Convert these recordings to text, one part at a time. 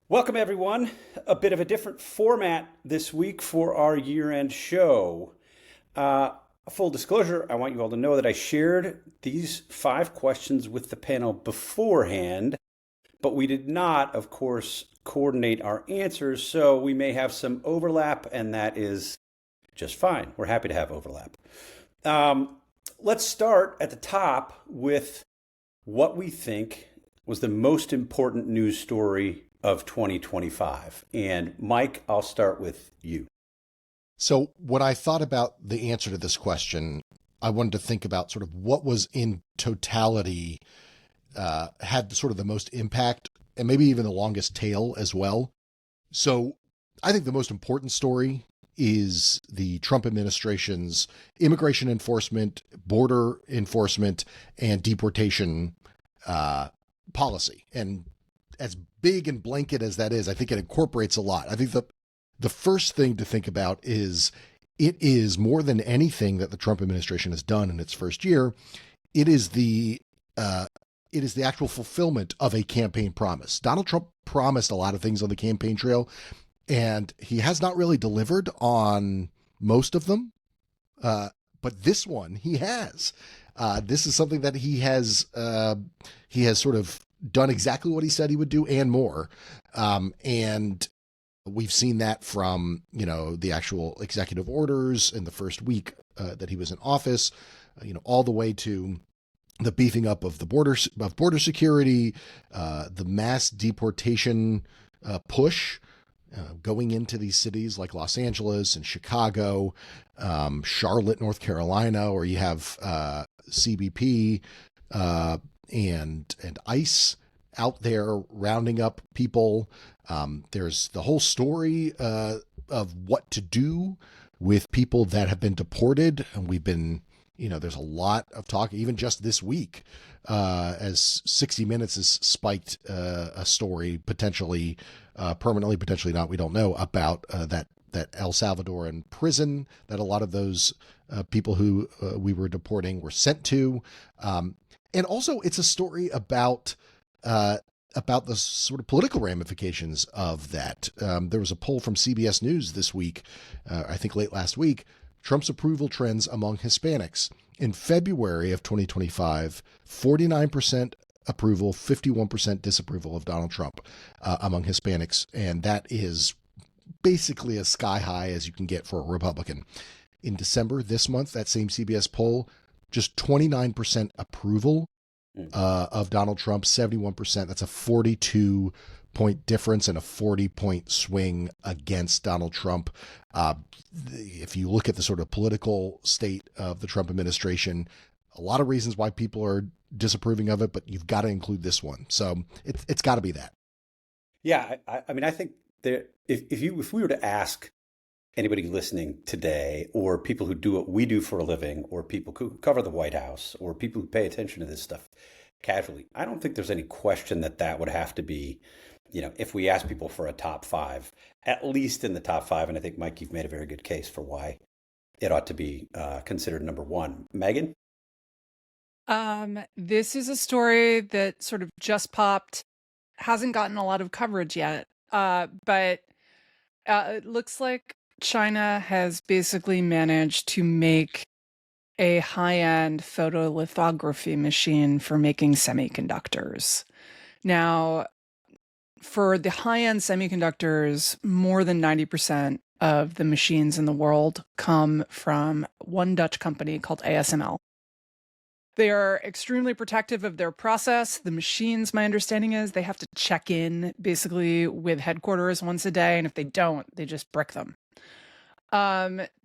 Welcome, everyone. A bit of a different format this week for our year end show. Full disclosure, I want you all to know that I shared these 5 questions with the panel beforehand, but we did not, of course, coordinate our answers, so we may have some overlap, and that is just fine. We're happy to have overlap. Let's start at the top with what we think was the most important news story of 2025. And Mike, I'll start with you. So, when I thought about the answer to this question, I wanted to think about sort of what was in totality had sort of the most impact and maybe even the longest tail as well. So, I think the most important story is the Trump administration's immigration enforcement, border enforcement, and deportation policy. And as big and blanket as that is, I think it incorporates a lot. I think the first thing to think about is it is more than anything that the Trump administration has done in its first year. It is the actual fulfillment of a campaign promise. Donald Trump promised a lot of things on the campaign trail, and he has not really delivered on most of them. But this one he has. This is something that he has sort of done exactly what he said he would do and more. And we've seen that from, the actual executive orders in the first week that he was in office, all the way to the beefing up of border security, the mass deportation push going into these cities like Los Angeles and Chicago, Charlotte, North Carolina, where you have CBP and ICE out there rounding up people. There's the whole story of what to do with people that have been deported. And we've been, there's a lot of talk, even just this week, as 60 Minutes has spiked a story potentially permanently, potentially not, we don't know, about that El Salvadoran prison that a lot of those people who we were deporting were sent to. And also, it's a story about the sort of political ramifications of that. There was a poll from CBS News this week, I think late last week, Trump's approval trends among Hispanics. In February of 2025, 49% approval, 51% disapproval of Donald Trump among Hispanics. And that is basically as sky high as you can get for a Republican. In December this month, that same CBS poll, just 29% approval of Donald Trump, 71%. That's a 42-point difference and a 40-point swing against Donald Trump. If you look at the sort of political state of the Trump administration, a lot of reasons why people are disapproving of it, but you've got to include this one. So it's got to be that. Yeah, I mean, I think that if we were to ask anybody listening today, or people who do what we do for a living, or people who cover the White House, or people who pay attention to this stuff casually, I don't think there's any question that would have to be, if we ask people for a top 5, at least in the top 5. And I think, Mike, you've made a very good case for why it ought to be considered number 1. Megan? This is a story that sort of just popped, hasn't gotten a lot of coverage yet, but it looks like China has basically managed to make a high-end photolithography machine for making semiconductors. Now, for the high-end semiconductors, more than 90% of the machines in the world come from one Dutch company called ASML. They are extremely protective of their process. The machines, my understanding is, they have to check in basically with headquarters once a day, and if they don't, they just brick them.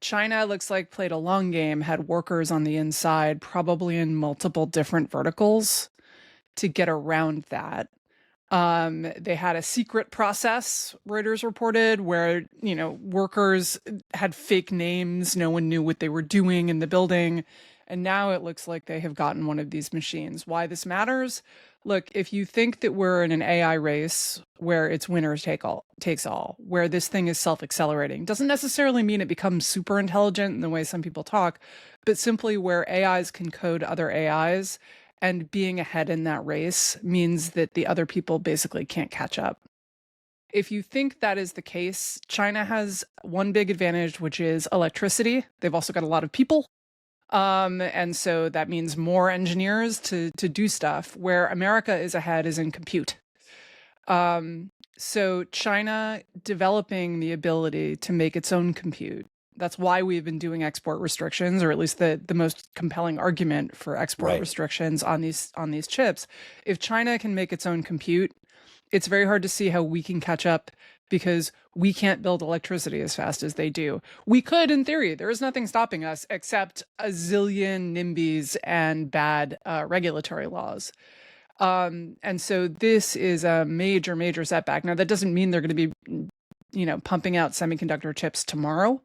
China looks like played a long game, had workers on the inside, probably in multiple different verticals to get around that. They had a secret process, Reuters reported, where, workers had fake names. No one knew what they were doing in the building. And now it looks like they have gotten one of these machines. Why this matters? Look, if you think that we're in an AI race where it's winner takes all, where this thing is self-accelerating, doesn't necessarily mean it becomes super intelligent in the way some people talk, but simply where AIs can code other AIs, and being ahead in that race means that the other people basically can't catch up. if you think that is the case, China has one big advantage, which is electricity. They've also got a lot of people. And so that means more engineers to do stuff. Where America is ahead is in compute. So China developing the ability to make its own compute. That's why we've been doing export restrictions, or at least the most compelling argument for export restrictions on these chips. If China can make its own compute, it's very hard to see how we can catch up, because we can't build electricity as fast as they do. We could, in theory. There is nothing stopping us except a zillion NIMBYs and bad regulatory laws. And so this is a major, major setback. Now, that doesn't mean they're going to be, pumping out semiconductor chips tomorrow,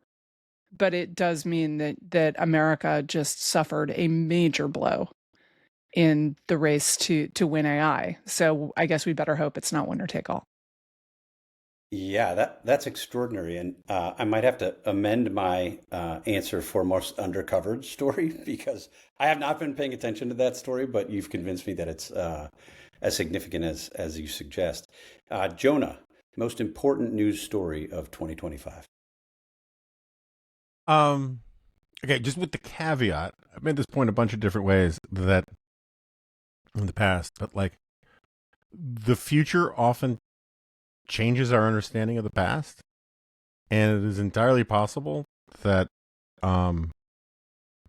but it does mean that America just suffered a major blow in the race to win AI. So I guess we better hope it's not winner take all. Yeah, that's extraordinary. And I might have to amend my answer for most undercovered story, because I have not been paying attention to that story, but you've convinced me that it's as significant as you suggest. Jonah, most important news story of 2025. Okay, just with the caveat, I've made this point a bunch of different ways that in the past, but like the future often changes our understanding of the past, and it is entirely possible that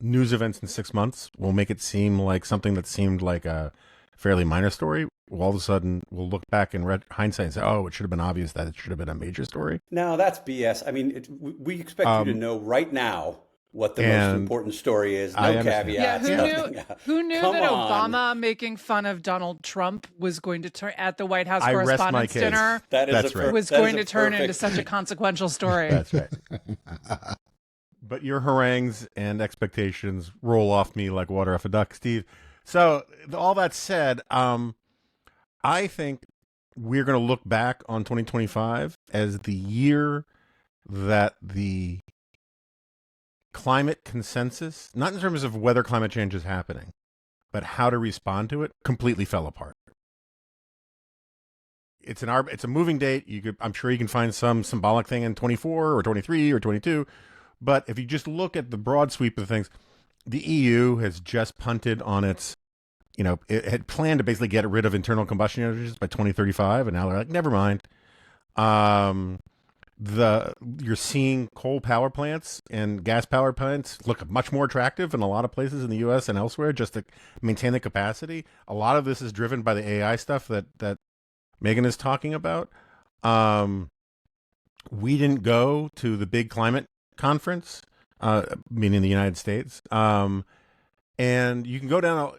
news events in 6 months will make it seem like something that seemed like a fairly minor story. All of a sudden, we'll look back in hindsight and say, "Oh, it should have been obvious that it should have been a major story." No, that's BS. I mean, we expect you to know right now what the most important story is. No caveats. Who knew that Obama making fun of Donald Trump was going to turn at the White House Correspondents' Dinner? That's right. Was going to turn into such a consequential story. That's right. But your harangues and expectations roll off me like water off a duck, Steve. So all that said, I think we're going to look back on 2025 as the year that the climate consensus, not in terms of whether climate change is happening, but how to respond to it, completely fell apart. It's a moving date. I'm sure you can find some symbolic thing in 24 or 23 or 22, but if you just look at the broad sweep of things, the EU has just punted on its, it had planned to basically get rid of internal combustion engines by 2035, and now they're like, never mind. You're seeing coal power plants and gas power plants look much more attractive in a lot of places in the U.S. and elsewhere, just to maintain the capacity. A lot of this is driven by the AI stuff that Megan is talking about. We didn't go to the big climate conference, meaning the United States. And you can go down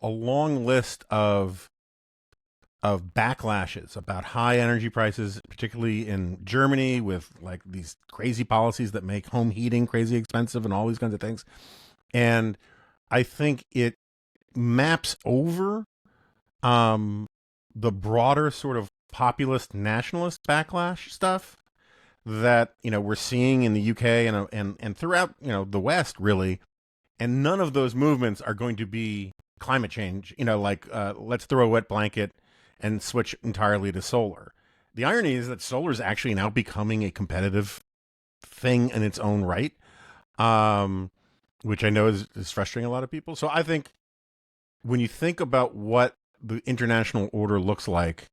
a long list of backlashes about high energy prices, particularly in Germany, with like these crazy policies that make home heating crazy expensive and all these kinds of things. And I think it maps over the broader sort of populist nationalist backlash stuff that we're seeing in the UK and throughout the West, really. And none of those movements are going to be climate change, let's throw a wet blanket and switch entirely to solar. The irony is that solar is actually now becoming a competitive thing in its own right, which I know is frustrating a lot of people. So I think when you think about what the international order looks like,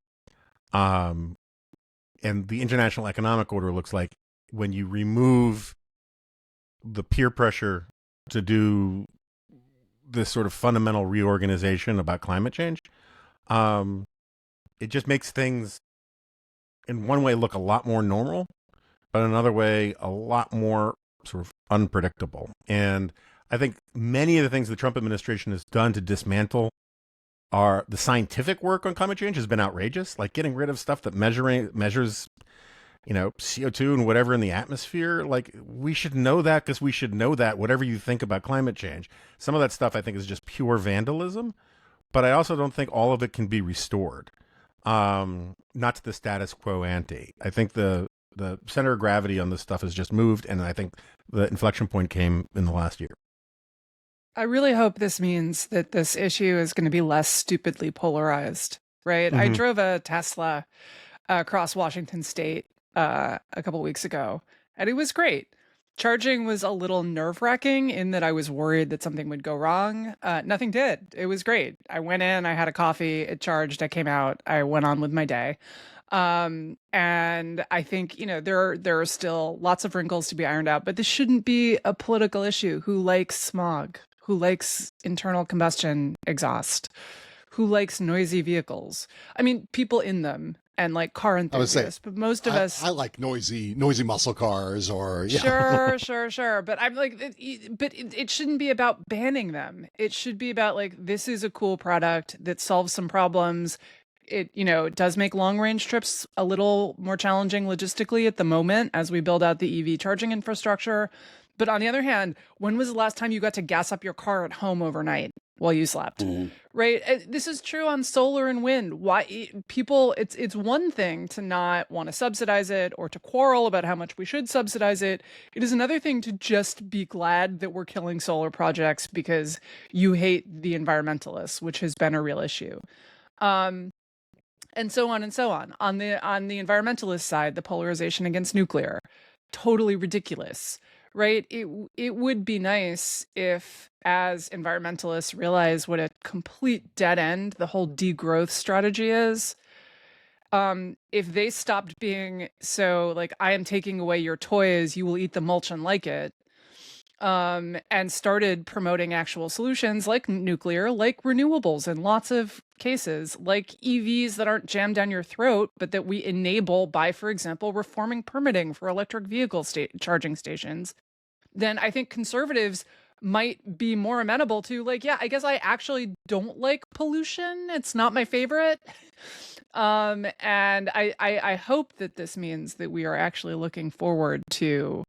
and the international economic order looks like, when you remove the peer pressure to do this sort of fundamental reorganization about climate change, it just makes things in one way look a lot more normal, but another way a lot more sort of unpredictable. And I think many of the things the Trump administration has done to dismantle the scientific work on climate change has been outrageous, like getting rid of stuff that measures CO2 and whatever in the atmosphere. Like, we should know that, because we should know that whatever you think about climate change. Some of that stuff I think is just pure vandalism, but I also don't think all of it can be restored. Not to the status quo ante. I think the center of gravity on this stuff has just moved, and I think the inflection point came in the last year. I really hope this means that this issue is going to be less stupidly polarized, right? Mm-hmm. I drove a Tesla across Washington State a couple weeks ago, and it was great. Charging was a little nerve-wracking in that I was worried that something would go wrong. Nothing did. It was great. I went in, I had a coffee, it charged, I came out, I went on with my day. And I think, there are still lots of wrinkles to be ironed out, but this shouldn't be a political issue. Who likes smog? Who likes internal combustion exhaust? Who likes noisy vehicles? I mean, people in them and like car enthusiasts, but most of us. I like noisy muscle cars Sure. But I'm like, it shouldn't be about banning them. It should be about like, this is a cool product that solves some problems. It does make long range trips a little more challenging logistically at the moment as we build out the EV charging infrastructure. But on the other hand, when was the last time you got to gas up your car at home overnight while you slept? Mm-hmm. Right? This is true on solar and wind. Why people? It's one thing to not want to subsidize it or to quarrel about how much we should subsidize it. It is another thing to just be glad that we're killing solar projects because you hate the environmentalists, which has been a real issue. And so on and so on. On the environmentalist side, the polarization against nuclear, totally ridiculous. Right? It would be nice if, as environmentalists realize what a complete dead end the whole degrowth strategy is, if they stopped being so like, I am taking away your toys, you will eat the mulch and like it, and started promoting actual solutions like nuclear, like renewables in lots of cases, like EVs that aren't jammed down your throat, but that we enable by, for example, reforming permitting for electric vehicle charging stations, then I think conservatives might be more amenable to like, yeah, I guess I actually don't like pollution. It's not my favorite. And I hope that this means that we are actually looking forward to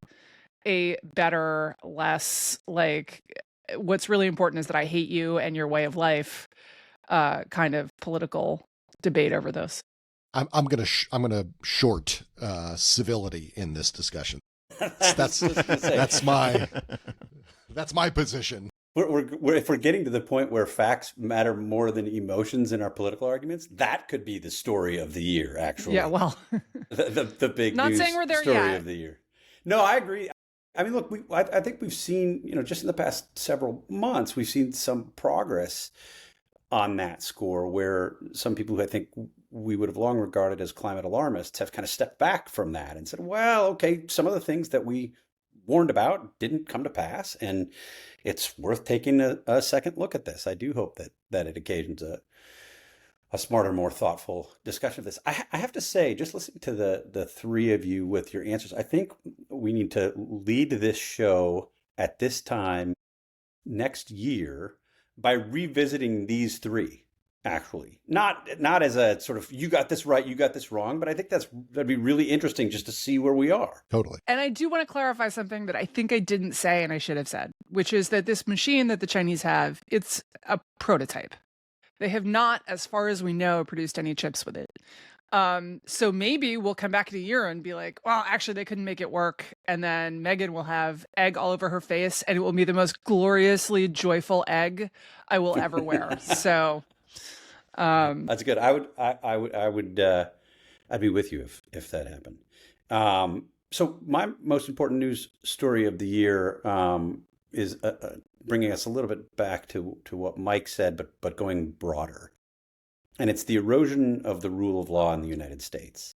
a better, less like, what's really important is that I hate you and your way of life kind of political debate over this. I'm gonna short civility in this discussion. That's my position. If we're getting to the point where facts matter more than emotions in our political arguments, that could be the story of the year. Actually, yeah. Well, the big not news saying we're there story yet. of the year. No, I agree. I mean, look, I think we've seen, just in the past several months, we've seen some progress on that score where some people who I think we would have long regarded as climate alarmists have kind of stepped back from that and said, well, okay, some of the things that we warned about didn't come to pass, and it's worth taking a second look at this. I do hope that it occasions a smarter, more thoughtful discussion of this. I have to say, just listening to the three of you with your answers, I think we need to lead this show at this time next year by revisiting these three. Actually, not as a sort of, you got this right, you got this wrong, but I think that'd be really interesting just to see where we are. Totally. And I do want to clarify something that I think I didn't say and I should have said, which is that this machine that the Chinese have, it's a prototype. They have not, as far as we know, produced any chips with it. So maybe we'll come back in a year and be like, well, actually, they couldn't make it work. And then Megan will have egg all over her face, and it will be the most gloriously joyful egg I will ever wear. So that's good. I'd be with you if that happened. So my most important news story of the year is bringing us a little bit back to what Mike said, but going broader. And it's the erosion of the rule of law in the United States.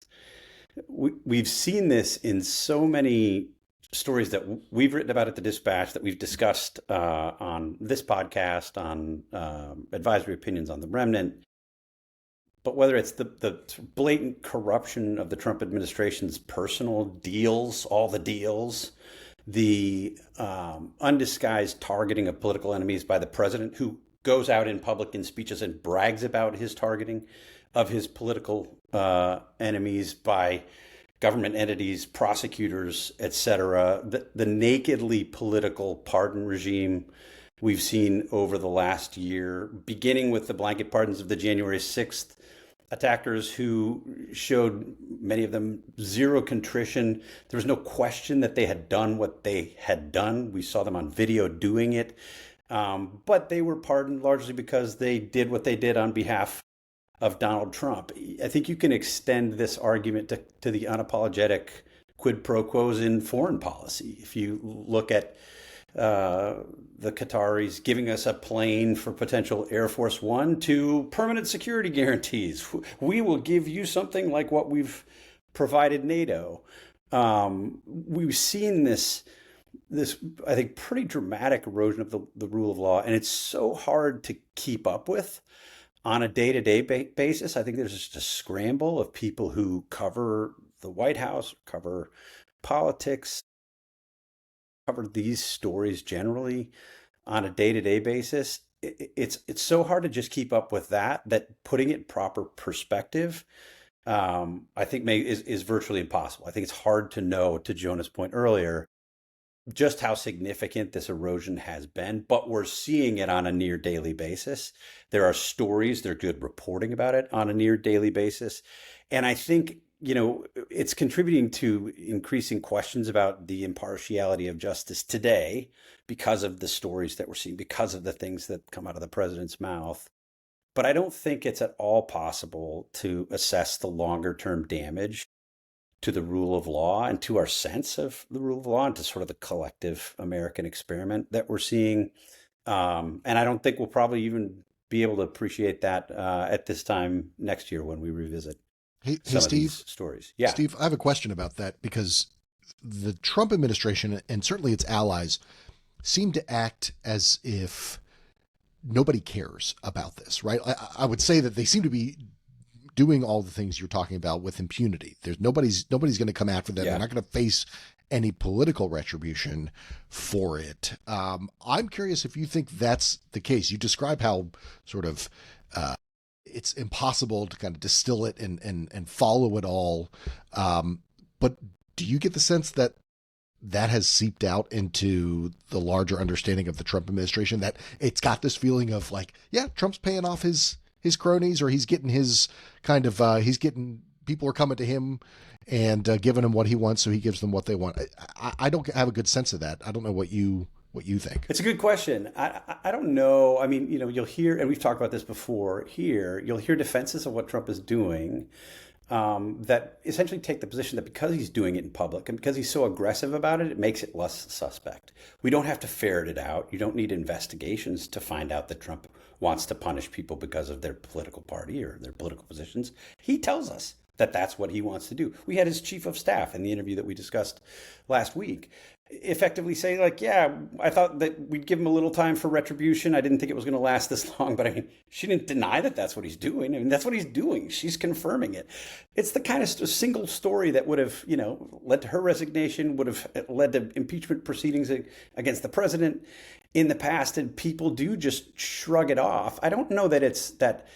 We've seen this in so many stories that we've written about at the Dispatch, that we've discussed on this podcast, on advisory opinions on the Remnant. But whether it's the blatant corruption of the Trump administration's personal deals, all the deals, the undisguised targeting of political enemies by the president, who goes out in public in speeches and brags about his targeting of his political enemies by government entities, prosecutors, etc. The nakedly political pardon regime we've seen over the last year, beginning with the blanket pardons of the January 6th attackers, who showed, many of them, zero contrition. There was no question that they had done what they had done. We saw them on video doing it. But they were pardoned largely because they did what they did on behalf of Donald Trump. I think you can extend this argument to the unapologetic quid pro quos in foreign policy. If you look at the Qataris giving us a plane for potential Air Force One to permanent security guarantees, we will give you something like what we've provided NATO. We've seen this I think pretty dramatic erosion of the rule of law, and it's so hard to keep up with on a day-to-day basis. I think there's just a scramble of people who cover the White House, cover politics, cover these stories generally on a day-to-day basis. It's so hard to just keep up with that putting it in proper perspective, I think is virtually impossible. I think it's hard to know, to Jonah's point earlier, just how significant this erosion has been, but we're seeing it on a near daily basis. There are stories, they're good reporting about it on a near daily basis. And I think, it's contributing to increasing questions about the impartiality of justice today because of the stories that we're seeing, because of the things that come out of the president's mouth. But I don't think it's at all possible to assess the longer term damage to the rule of law and to our sense of the rule of law and to sort of the collective American experiment that we're seeing. And I don't think we'll probably even be able to appreciate that at this time next year when we revisit Hey, some of Steve. these stories. Yeah. Steve, I have a question about that, because the Trump administration and certainly its allies seem to act as if nobody cares about this, right? I would say that they seem to be doing all the things you're talking about with impunity. There's nobody's going to come after them. Yeah. They're not going to face any political retribution for it. I'm curious if you think that's the case. You describe how sort of it's impossible to kind of distill it and follow it all. But do you get the sense that has seeped out into the larger understanding of the Trump administration, that it's got this feeling of like, yeah, Trump's paying off his cronies, or he's getting his kind of, people are coming to him and giving him what he wants, so he gives them what they want. I don't have a good sense of that. I don't know what you think. It's a good question. I don't know. I mean, you'll hear, and we've talked about this before here, you'll hear defenses of what Trump is doing that essentially take the position that because he's doing it in public and because he's so aggressive about it, it makes it less suspect. We don't have to ferret it out. You don't need investigations to find out that Trump wants to punish people because of their political party or their political positions. He tells us that that's what he wants to do. We had his chief of staff in the interview that we discussed last week effectively say, like, yeah, I thought that we'd give him a little time for retribution. I didn't think it was going to last this long, but I mean, she didn't deny that that's what he's doing. I mean, that's what he's doing. She's confirming it. It's the kind of single story that would have, led to her resignation, would have led to impeachment proceedings against the president in the past, and people do just shrug it off. I don't know that it's that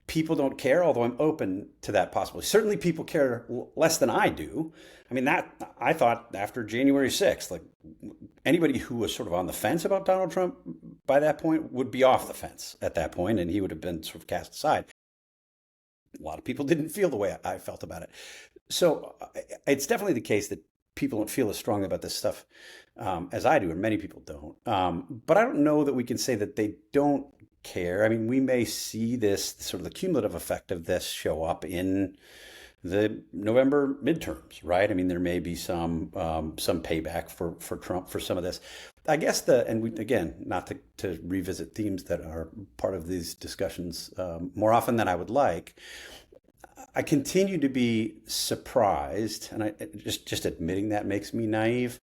people don't care, although I'm open to that possibility. Certainly people care less than I do. I mean, that I thought after January 6th, like anybody who was sort of on the fence about Donald Trump by that point would be off the fence at that point, and he would have been sort of cast aside. A lot of people didn't feel the way I felt about it. So it's definitely the case that people don't feel as strongly about this stuff as I do, and many people don't. But I don't know that we can say that they don't care. I mean, we may see this sort of the cumulative effect of this show up in the November midterms, right? I mean, there may be some payback for Trump for some of this. I guess again, not to revisit themes that are part of these discussions more often than I would like. I continue to be surprised, and I just admitting that makes me naive,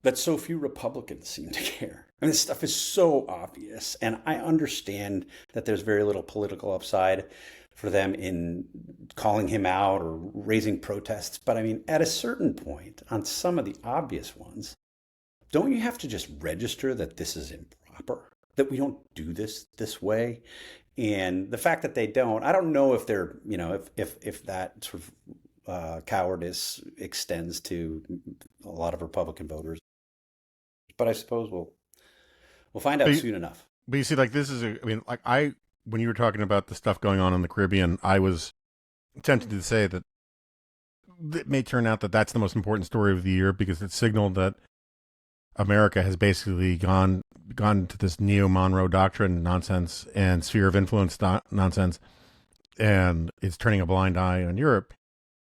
that so few Republicans seem to care. I mean, this stuff is so obvious, and I understand that there's very little political upside for them in calling him out or raising protests. But I mean, at a certain point, on some of the obvious ones, don't you have to just register that this is improper, that we don't do this way? And the fact that they don't, I don't know if they're, if that sort of cowardice extends to a lot of Republican voters. But I suppose we'll find out soon enough. But you see, like, this is, when you were talking about the stuff going on in the Caribbean, I was tempted to say that it may turn out that that's the most important story of the year, because it signaled that America has basically gone to this neo-Monroe doctrine nonsense and sphere of influence nonsense and is turning a blind eye on Europe.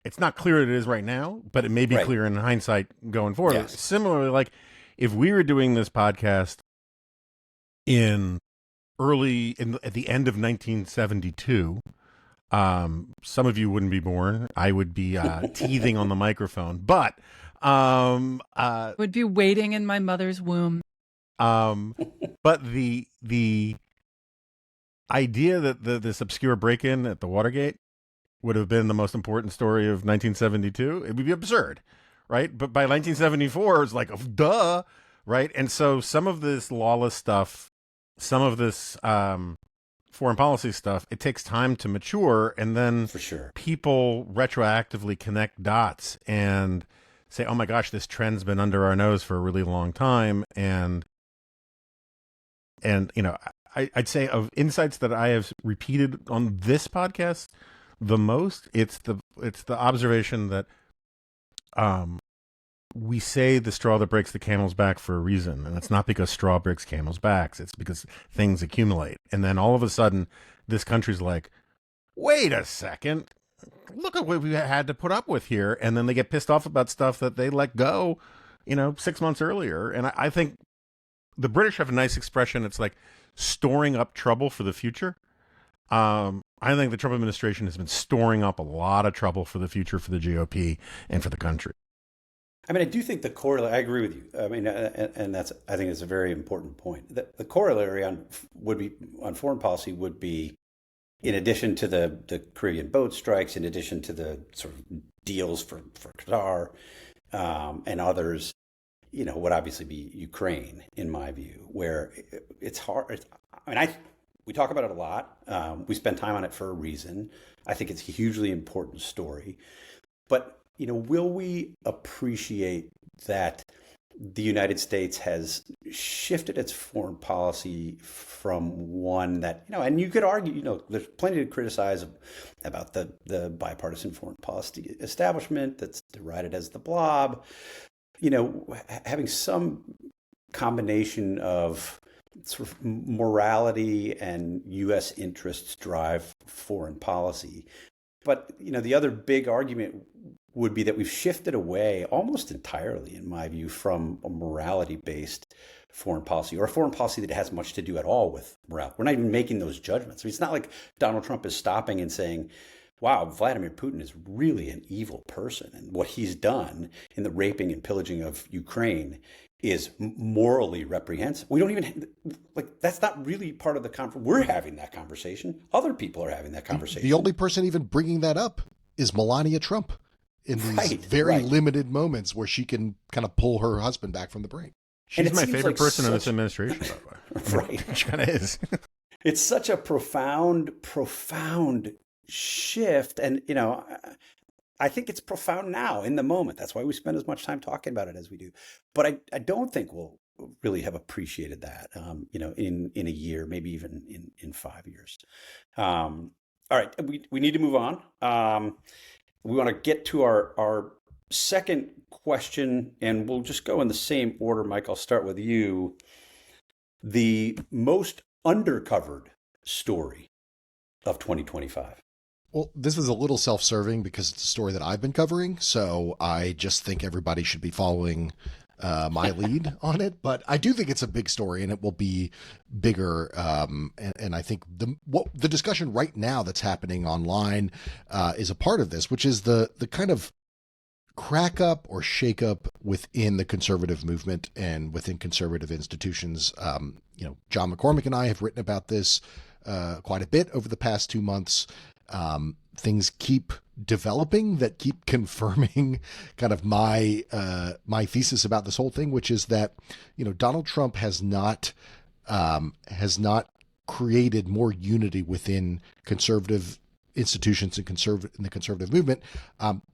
It's not clear that it is right now, but it may be clear in hindsight going forward. Yes. Similarly, like if we were doing this podcast at the end of 1972, some of you wouldn't be born. I would be teething on the microphone, but Would be waiting in my mother's womb. but the idea that this obscure break-in at the Watergate would have been the most important story of 1972, it would be absurd, right? But by 1974, it's like, duh, right? And so some of this lawless stuff, some of this foreign policy stuff, it takes time to mature, and then For sure. people retroactively connect dots and say, oh my gosh, this trend's been under our nose for a really long time. And you know, I'd say of insights that I have repeated on this podcast the most, it's the observation that we say the straw that breaks the camel's back for a reason, and it's not because straw breaks camel's backs, it's because things accumulate. And then all of a sudden this country's like, wait a second, look at what we had to put up with here. And then they get pissed off about stuff that they let go, 6 months earlier. And I think the British have a nice expression. It's like storing up trouble for the future. I think the Trump administration has been storing up a lot of trouble for the future for the GOP and for the country. I mean, I do think the corollary, I agree with you. I mean, and I think it's a very important point. The corollary on foreign policy would be, in addition to the Korean boat strikes, in addition to the sort of deals for Qatar and others, would obviously be Ukraine, in my view, where it's hard. We talk about it a lot. We spend time on it for a reason. I think it's a hugely important story. But, will we appreciate that the United States has shifted its foreign policy from one that, and you could argue, there's plenty to criticize about the bipartisan foreign policy establishment that's derided as the blob, having some combination of sort of morality and U.S. interests drive foreign policy. But, the other big argument would be that we've shifted away almost entirely, in my view, from a morality-based foreign policy, or a foreign policy that has much to do at all with morality. We're not even making those judgments. I mean, it's not like Donald Trump is stopping and saying, wow, Vladimir Putin is really an evil person, and what he's done in the raping and pillaging of Ukraine is morally reprehensible. We don't even, that's not really part of the conversation. We're having that conversation. Other people are having that conversation. The only person even bringing that up is Melania Trump in these very limited moments where she can kind of pull her husband back from the brink. She's my favorite person in this administration, by the way. Right. She kind of is. It's such a profound shift. And, I think it's profound now in the moment. That's why we spend as much time talking about it as we do. But I don't think we'll really have appreciated that, in a year, maybe even in 5 years. All right. We need to move on. We want to get to our second question, and we'll just go in the same order. Mike, I'll start with you. The most undercovered story of 2025. Well, this was a little self-serving because it's a story that I've been covering, so I just think everybody should be following my lead on it. But I do think it's a big story, and it will be bigger. And I think the discussion right now that's happening online is a part of this, which is the kind of crack up or shake up within the conservative movement and within conservative institutions. John McCormick and I have written about this quite a bit over the past 2 months. Things keep developing that keep confirming kind of my thesis about this whole thing, which is that, Donald Trump has not created more unity within conservative institutions and in the conservative movement.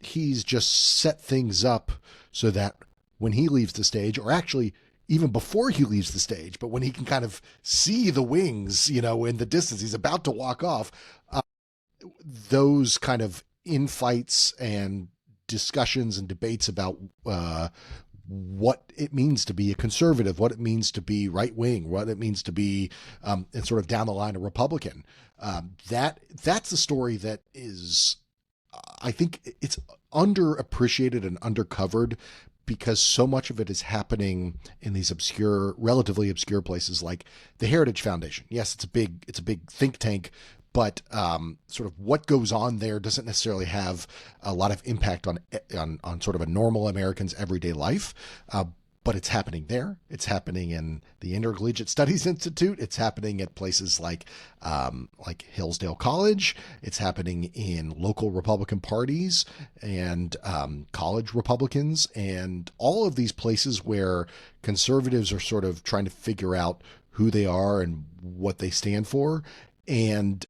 He's just set things up so that when he leaves the stage, or actually even before he leaves the stage, but when he can kind of see the wings, in the distance, he's about to walk off, those kind of infights and discussions and debates about what it means to be a conservative, what it means to be right wing, what it means to be and sort of down the line a Republican. That's a story that is, I think it's underappreciated and undercovered because so much of it is happening in these obscure, relatively obscure places like the Heritage Foundation. Yes, it's a big think tank, but sort of what goes on there doesn't necessarily have a lot of impact on sort of a normal American's everyday life. But it's happening there. It's happening in the Intercollegiate Studies Institute. It's happening at places like Hillsdale College. It's happening in local Republican parties and college Republicans, and all of these places where conservatives are sort of trying to figure out who they are and what they stand for. And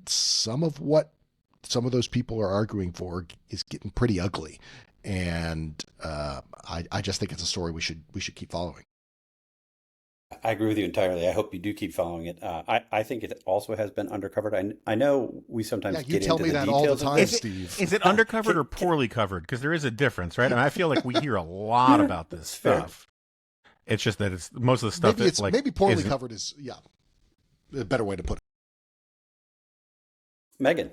some of those people are arguing for is getting pretty ugly. And I just think it's a story we should keep following. I agree with you entirely. I hope you do keep following it. I think it also has been undercovered. I know we sometimes you get tell into me the that all details the of time, this. Steve. Is it undercovered or poorly covered? Because there is a difference, right? And I feel like we hear a lot about this stuff. It's just that it's most of the stuff that's like maybe poorly covered is a better way to put it. Megan.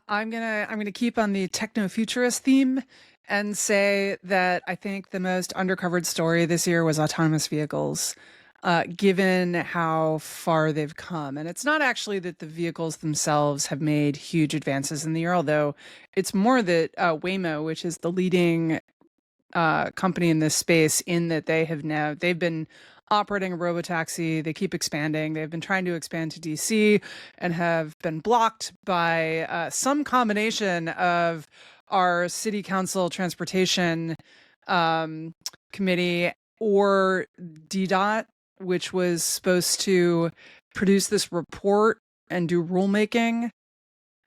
I'm gonna keep on the techno-futurist theme and say that I think the most undercovered story this year was autonomous vehicles, given how far they've come. And it's not actually that the vehicles themselves have made huge advances in the year, although it's more that Waymo, which is the leading company in this space, in that they've been operating a robotaxi. They keep expanding. They've been trying to expand to DC and have been blocked by some combination of our city council transportation committee or DDOT, which was supposed to produce this report and do rulemaking,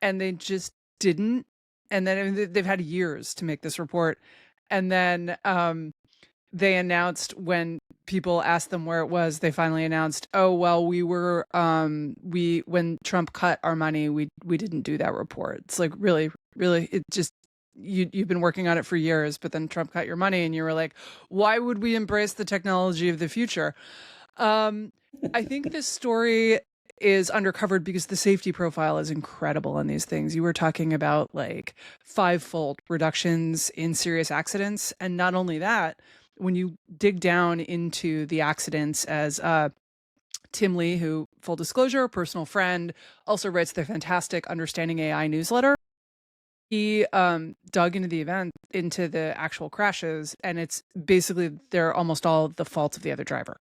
and they just didn't. And then they've had years to make this report. And then they announced, when people asked them where it was, they finally announced, oh, well, when Trump cut our money, we didn't do that report. It's like, really, it just, you've been working on it for years, but then Trump cut your money and you were like, why would we embrace the technology of the future? I think this story is undercovered because the safety profile is incredible on these things. You were talking about like 5-fold reductions in serious accidents. And not only that, when you dig down into the accidents, as Tim Lee, who, full disclosure, personal friend, also writes the fantastic Understanding AI newsletter, he dug into the actual crashes, and it's basically they're almost all the fault of the other driver.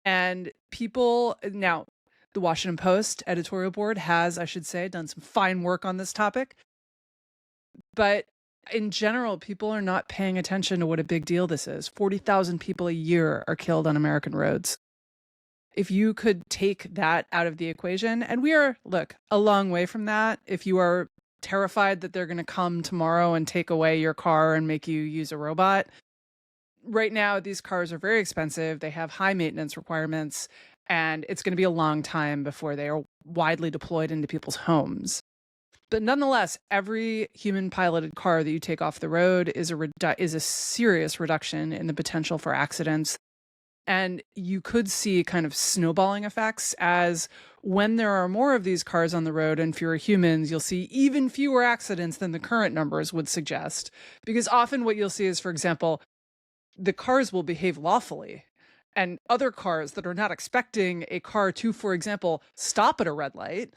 And people now, the Washington Post editorial board has, I should say, done some fine work on this topic. But in general, people are not paying attention to what a big deal this is. 40,000 people a year are killed on American roads. If you could take that out of the equation, and we are, a long way from that. If you are terrified that they're going to come tomorrow and take away your car and make you use a robot, right now, these cars are very expensive. They have high maintenance requirements, and it's going to be a long time before they are widely deployed into people's homes. But nonetheless, every human piloted car that you take off the road is a serious reduction in the potential for accidents. And you could see kind of snowballing effects, as when there are more of these cars on the road and fewer humans, you'll see even fewer accidents than the current numbers would suggest. Because often what you'll see is, for example, the cars will behave lawfully, and other cars that are not expecting a car to, for example, stop at a red light,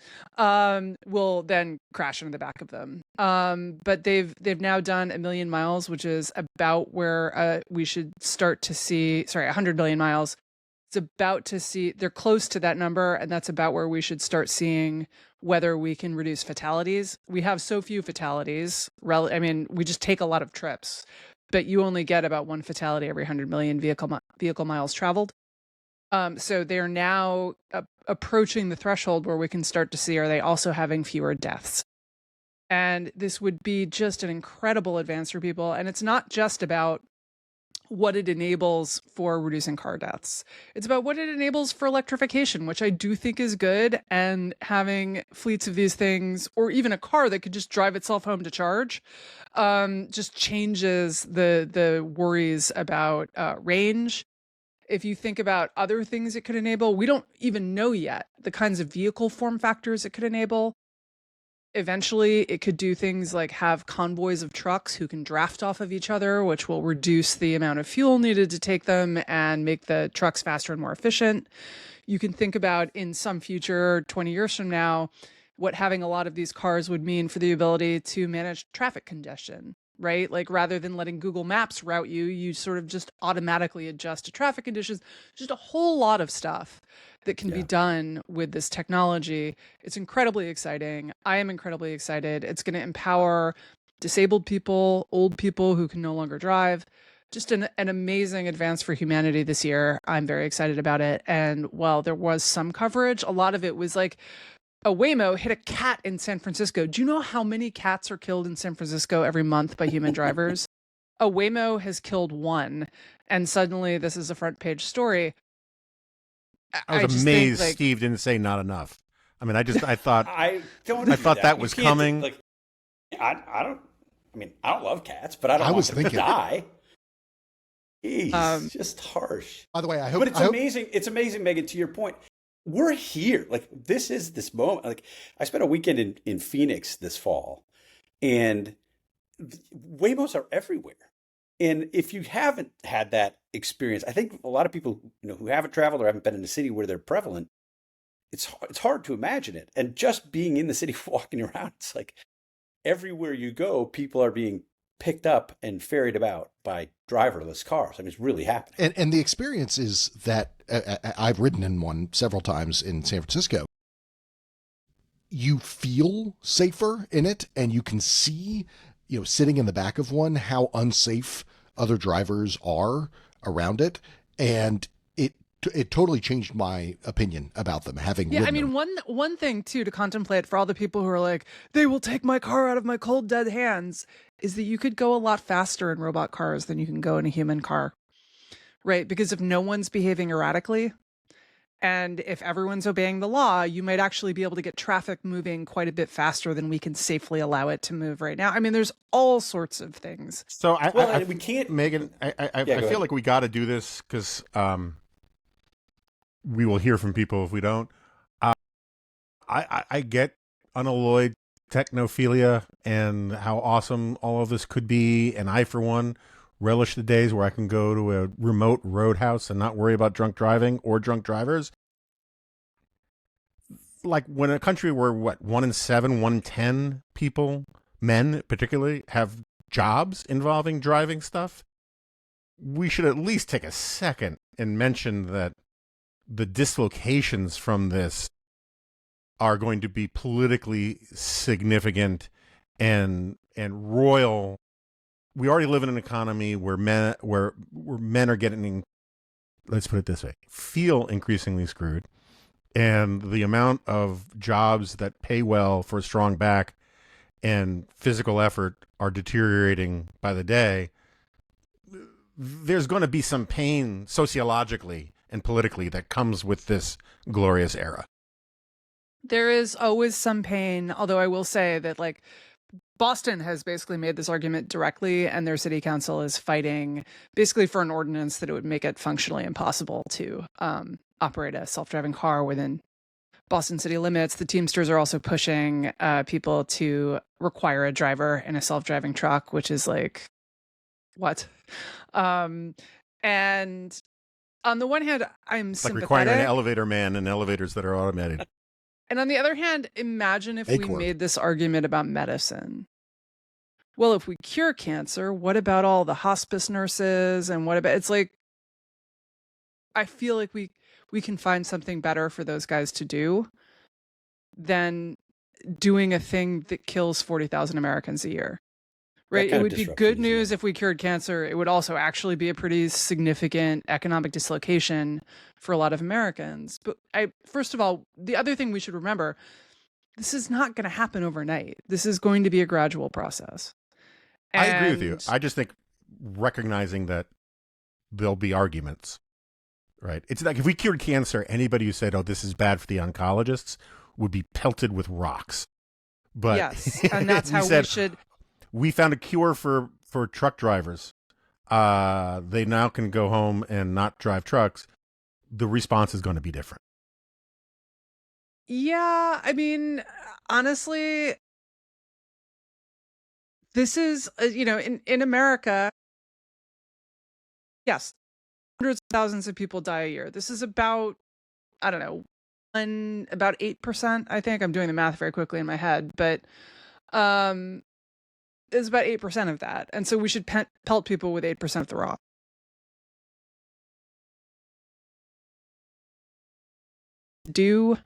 will then crash into the back of them. But they've now done 1 million miles, which is about where we should start to see. 100 million miles. It's about to see. They're close to that number, and that's about where we should start seeing whether we can reduce fatalities. We have so few fatalities. We just take a lot of trips, but you only get about 1 fatality every 100 million vehicle miles traveled. So they're now approaching the threshold where we can start to see, are they also having fewer deaths? And this would be just an incredible advance for people. And it's not just about what it enables for reducing car deaths. It's about what it enables for electrification, which I do think is good. And having fleets of these things, or even a car that could just drive itself home to charge, just changes the worries about range. If you think about other things it could enable, we don't even know yet the kinds of vehicle form factors it could enable. Eventually, it could do things like have convoys of trucks who can draft off of each other, which will reduce the amount of fuel needed to take them and make the trucks faster and more efficient. You can think about in some future, 20 years from now, what having a lot of these cars would mean for the ability to manage traffic congestion, right? Like rather than letting Google Maps route you, you sort of just automatically adjust to traffic conditions. Just a whole lot of stuff that can be done with this technology. It's incredibly exciting. I am incredibly excited. It's going to empower disabled people, old people who can no longer drive. Just an amazing advance for humanity this year. I'm very excited about it. And while there was some coverage, a lot of it was like a Waymo hit a cat in San Francisco. Do you know how many cats are killed in San Francisco every month by human drivers? A Waymo has killed one. And suddenly this is a front page story. I was amazed Steve didn't say not enough. I mean, I thought I thought that was coming. I don't love cats, but I don't want them to die. Jeez, just harsh. By the way, I hope. But it's amazing. It's amazing, Megan. To your point, we're here. Like this is this moment. Like I spent a weekend in Phoenix this fall, and Waymos are everywhere. And if you haven't had that experience, I think a lot of people, who haven't traveled or haven't been in a city where they're prevalent, it's hard to imagine it. And just being in the city, walking around, it's like everywhere you go, people are being picked up and ferried about by driverless cars. I mean, it's really happening. And the experience is that I've ridden in one several times in San Francisco. You feel safer in it, and you can see, sitting in the back of one, how unsafe other drivers are around it. And it totally changed my opinion about them, having ridden them. One thing too to contemplate for all the people who are like, they will take my car out of my cold dead hands, is that you could go a lot faster in robot cars than you can go in a human car, right? Because if no one's behaving erratically, and if everyone's obeying the law, you might actually be able to get traffic moving quite a bit faster than we can safely allow it to move right now. I mean, there's all sorts of things. So we can't, Megan. I feel like we got to do this because we will hear from people if we don't. I get unalloyed technophilia and how awesome all of this could be, and I, for one, relish the days where I can go to a remote roadhouse and not worry about drunk driving or drunk drivers. Like when a country where 1 in 7, 1 in 10 people, men particularly, have jobs involving driving stuff, we should at least take a second and mention that the dislocations from this are going to be politically significant and royal. We already live in an economy where men are getting, let's put it this way, feel increasingly screwed, and the amount of jobs that pay well for a strong back and physical effort are deteriorating by the day. There's going to be some pain sociologically and politically that comes with this glorious era. There is always some pain, although I will say that Boston has basically made this argument directly, and their city council is fighting basically for an ordinance that it would make it functionally impossible to operate a self-driving car within Boston city limits. The Teamsters are also pushing people to require a driver in a self-driving truck, which is what? And on the one hand, I'm sympathetic. Requiring an elevator man in elevators that are automated. And on the other hand, imagine if we made this argument about medicine. Well, if we cure cancer, what about all the hospice nurses? And what about, I feel like we can find something better for those guys to do than doing a thing that kills 40,000 Americans a year. Right? It would be good news if we cured cancer. It would also actually be a pretty significant economic dislocation for a lot of Americans. But first of all, the other thing we should remember, this is not going to happen overnight. This is going to be a gradual process. I agree with you. I just think recognizing that there'll be arguments, right? It's like if we cured cancer, anybody who said, "Oh, this is bad for the oncologists," would be pelted with rocks. But yes, and that's how we should. We found a cure for truck drivers. They now can go home and not drive trucks. The response is going to be different. Yeah, I mean, honestly, this is, in America, yes, hundreds of thousands of people die a year. This is about, I don't know, about 8%, I think. I'm doing the math very quickly in my head, but it's about 8% of that. And so we should pelt people with 8% of the raw. Do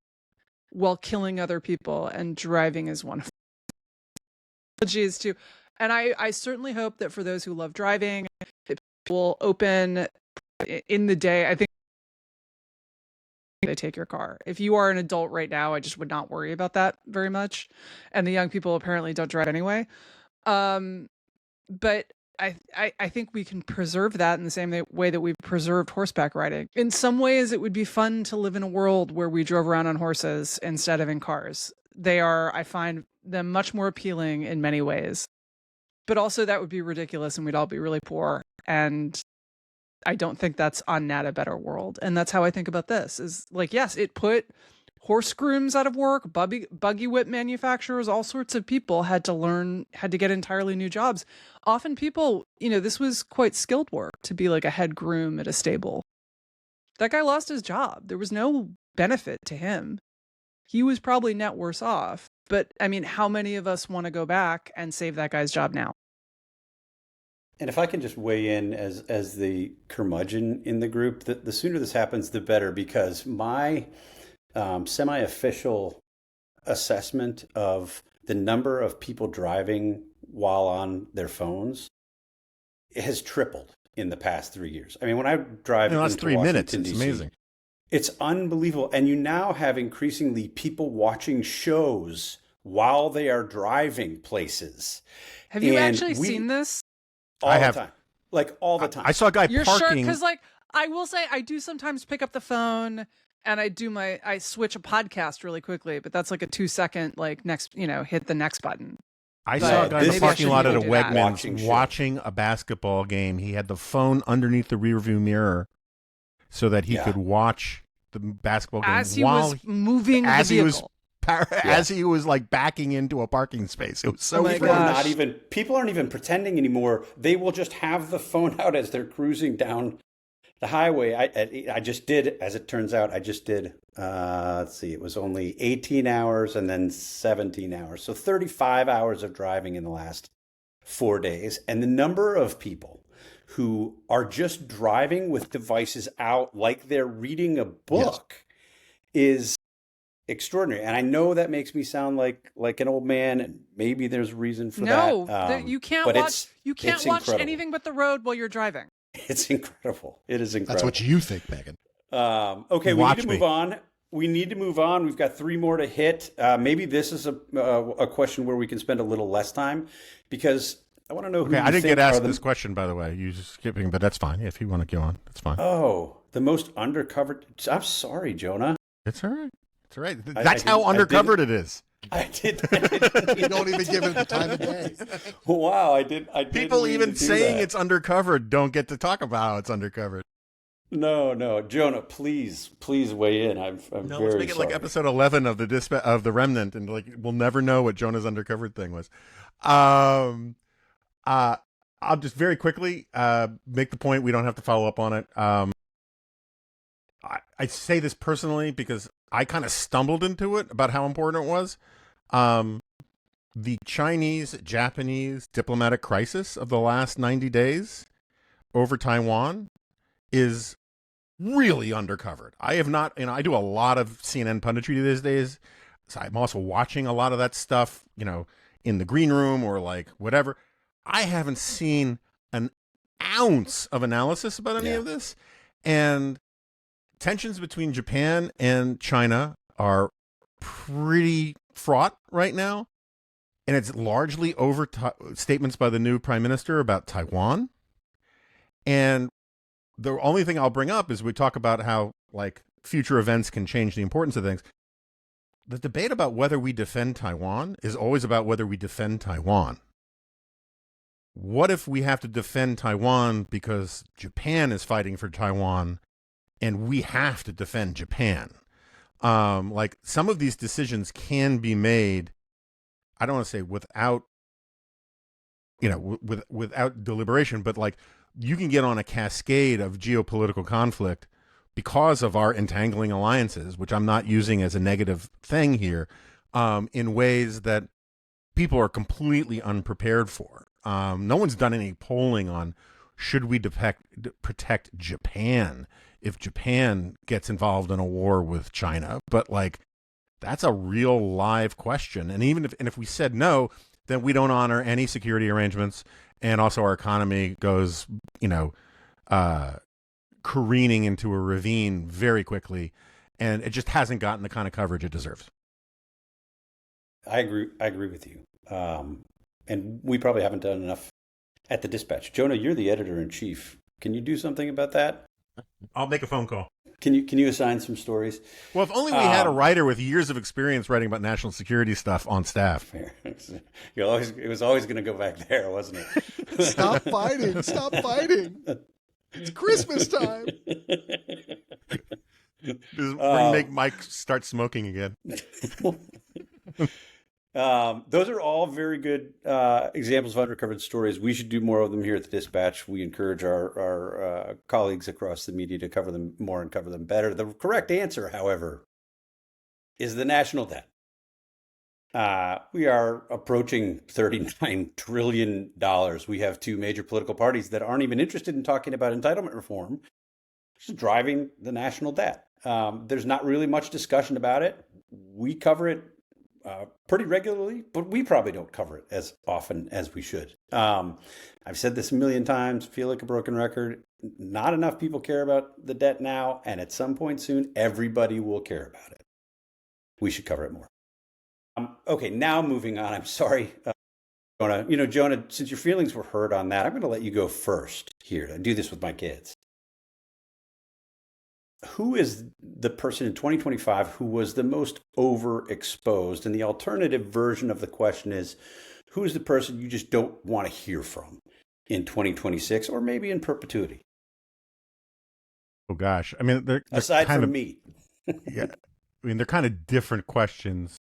while killing other people, and driving is one of apologies to. And I certainly hope that for those who love driving, it will open in the day. I think they take your car. If you are an adult right now, I just would not worry about that very much. And the young people apparently don't drive anyway. But I think we can preserve that in the same way that we've preserved horseback riding. In some ways, it would be fun to live in a world where we drove around on horses instead of in cars. I find them much more appealing in many ways. But also that would be ridiculous and we'd all be really poor. And I don't think that's on net a better world. And that's how I think about this is like, yes, it put horse grooms out of work, buggy whip manufacturers, all sorts of people had to get entirely new jobs. Often people, this was quite skilled work to be like a head groom at a stable. That guy lost his job. There was no benefit to him. He was probably net worse off. But I mean, how many of us want to go back and save that guy's job now? And if I can just weigh in as the curmudgeon in the group, the sooner this happens, the better, because my semi-official assessment of the number of people driving while on their phones has tripled in the past 3 years. I mean, when I drive in the last 3 minutes, it's DC, amazing. It's unbelievable. And you now have increasingly people watching shows while they are driving places. Have you actually seen this? All the time. Like all the time. I saw a guy You're parking. Sure? Because like, I will say I do sometimes pick up the phone and I switch a podcast really quickly, but that's like a 2-second, like next, hit the next button. I saw a guy in the parking lot at a Wegmans watching a basketball game. He had the phone underneath the rearview mirror so that he could watch the basketball game as he was moving the vehicle. As he was like backing into a parking space. It was so people aren't even pretending anymore. They will just have the phone out as they're cruising down the highway. I just did, as it turns out, let's see, it was only 18 hours and then 17 hours. So 35 hours of driving in the last 4 days. And the number of people who are just driving with devices out like they're reading a book is extraordinary. And I know that makes me sound like an old man, and maybe there's reason for that. No, you can't watch anything but the road while you're driving. It's incredible. It is incredible. That's what you think, Megan. Okay, we need to move on. We need to move on. We've got 3 more to hit. Maybe this is a question where we can spend a little less time, because I want to know who. I didn't get asked this question, by the way. You're just skipping, but that's fine. If you want to go on, that's fine. Oh, the most undercovered. I'm sorry, Jonah. It's all right. It's all right. That's how undercovered it is. I did. You don't even give it the time of day. Wow, I did. People even saying it's undercovered don't get to talk about how it's undercovered. No, Jonah, please weigh in. I'm very sorry. Let's make it like episode 11 of the Remnant, and like we'll never know what Jonah's undercovered thing was. I'll just very quickly make the point. We don't have to follow up on it. I say this personally because I kind of stumbled into it about how important it was. The Chinese-Japanese diplomatic crisis of the last 90 days over Taiwan is really undercovered. I have not, I do a lot of CNN punditry these days, so I'm also watching a lot of that stuff, in the green room or like whatever. I haven't seen an ounce of analysis about any of this. And tensions between Japan and China are pretty fraught right now. And it's largely over statements by the new prime minister about Taiwan. And the only thing I'll bring up is we talk about how like future events can change the importance of things. The debate about whether we defend Taiwan is always about whether we defend Taiwan. What if we have to defend Taiwan because Japan is fighting for Taiwan and we have to defend Japan? Like some of these decisions can be made, I don't want to say without, without deliberation, but like you can get on a cascade of geopolitical conflict because of our entangling alliances, which I'm not using as a negative thing here, in ways that people are completely unprepared for. No one's done any polling on should we protect Japan if Japan gets involved in a war with China, but like that's a real live question. And even if we said no, then we don't honor any security arrangements, and also our economy goes, careening into a ravine very quickly, and it just hasn't gotten the kind of coverage it deserves. I agree with you. And we probably haven't done enough at the Dispatch. Jonah, you're the editor-in-chief. Can you do something about that? I'll make a phone call. Can you assign some stories? Well, if only we had a writer with years of experience writing about national security stuff on staff. It was always going to go back there, wasn't it? Stop fighting! Stop fighting! It's Christmas time. We're gonna make Mike start smoking again. Those are all very good examples of undercovered stories. We should do more of them here at the Dispatch. We encourage our colleagues across the media to cover them more and cover them better. The correct answer, however, is the national debt. We are approaching $39 trillion. We have two major political parties that aren't even interested in talking about entitlement reform, which is driving the national debt. There's not really much discussion about it. We cover it pretty regularly, but we probably don't cover it as often as we should. I've said this a million times, feel like a broken record. Not enough people care about the debt now, and at some point soon, everybody will care about it. We should cover it more. Okay, now moving on. I'm sorry, Jonah. Jonah, since your feelings were hurt on that, I'm going to let you go first here. I do this with my kids. Who is the person in 2025 who was the most overexposed? And the alternative version of the question is, who is the person you just don't want to hear from in 2026 or maybe in perpetuity? Oh, gosh. I mean, they're aside from me. Yeah. I mean, they're kind of different questions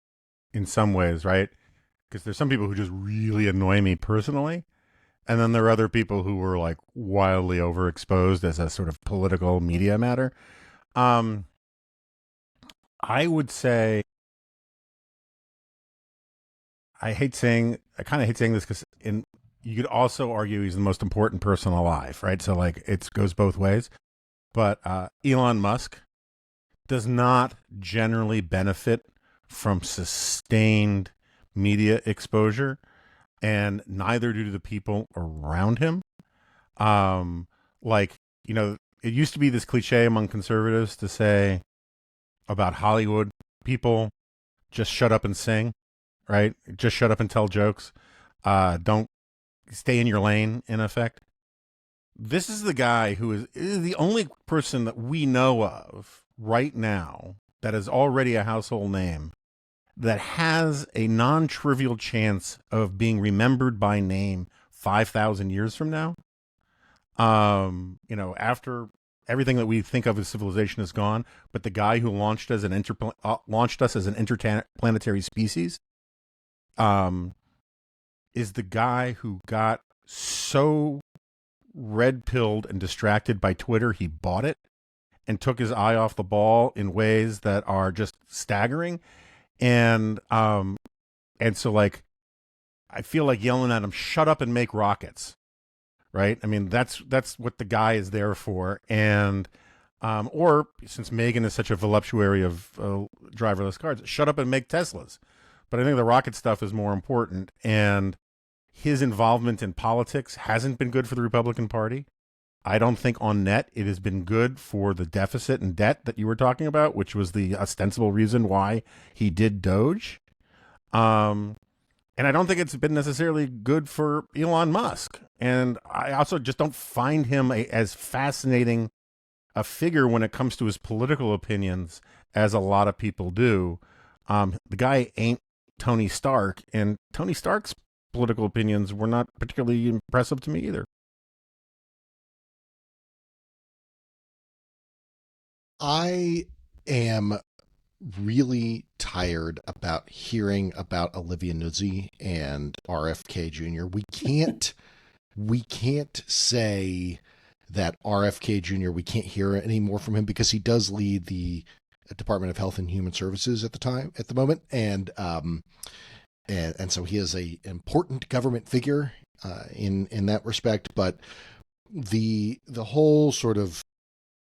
in some ways, right? Because there's some people who just really annoy me personally. And then there are other people who were like wildly overexposed as a sort of political media matter. I would say, I kind of hate saying this because you could also argue he's the most important person alive, right? So like it goes both ways. But Elon Musk does not generally benefit from sustained media exposure, and neither do the people around him. It used to be this cliche among conservatives to say about Hollywood people, just shut up and sing, right? Just shut up and tell jokes. Don't stay in your lane, in effect. This is the guy who is the only person that we know of right now that is already a household name that has a non-trivial chance of being remembered by name 5,000 years from now. After everything that we think of as civilization is gone, but the guy who launched us as an interplanetary species, is the guy who got so red-pilled and distracted by Twitter, he bought it and took his eye off the ball in ways that are just staggering. And so like, I feel like yelling at him, shut up and make rockets. Right. I mean, that's what the guy is there for. And, or since Megan is such a voluptuary of driverless cars, shut up and make Teslas. But I think the rocket stuff is more important. And his involvement in politics hasn't been good for the Republican Party. I don't think on net it has been good for the deficit and debt that you were talking about, which was the ostensible reason why he did Doge. And I don't think it's been necessarily good for Elon Musk. And I also just don't find him as fascinating a figure when it comes to his political opinions as a lot of people do. The guy ain't Tony Stark, and Tony Stark's political opinions were not particularly impressive to me either. I am really tired about hearing about Olivia Nuzzi and RFK Jr. We can't say that RFK Jr. we can't hear any more from him because he does lead the Department of Health and Human Services at the moment, and so he is a important government figure in that respect. But the whole sort of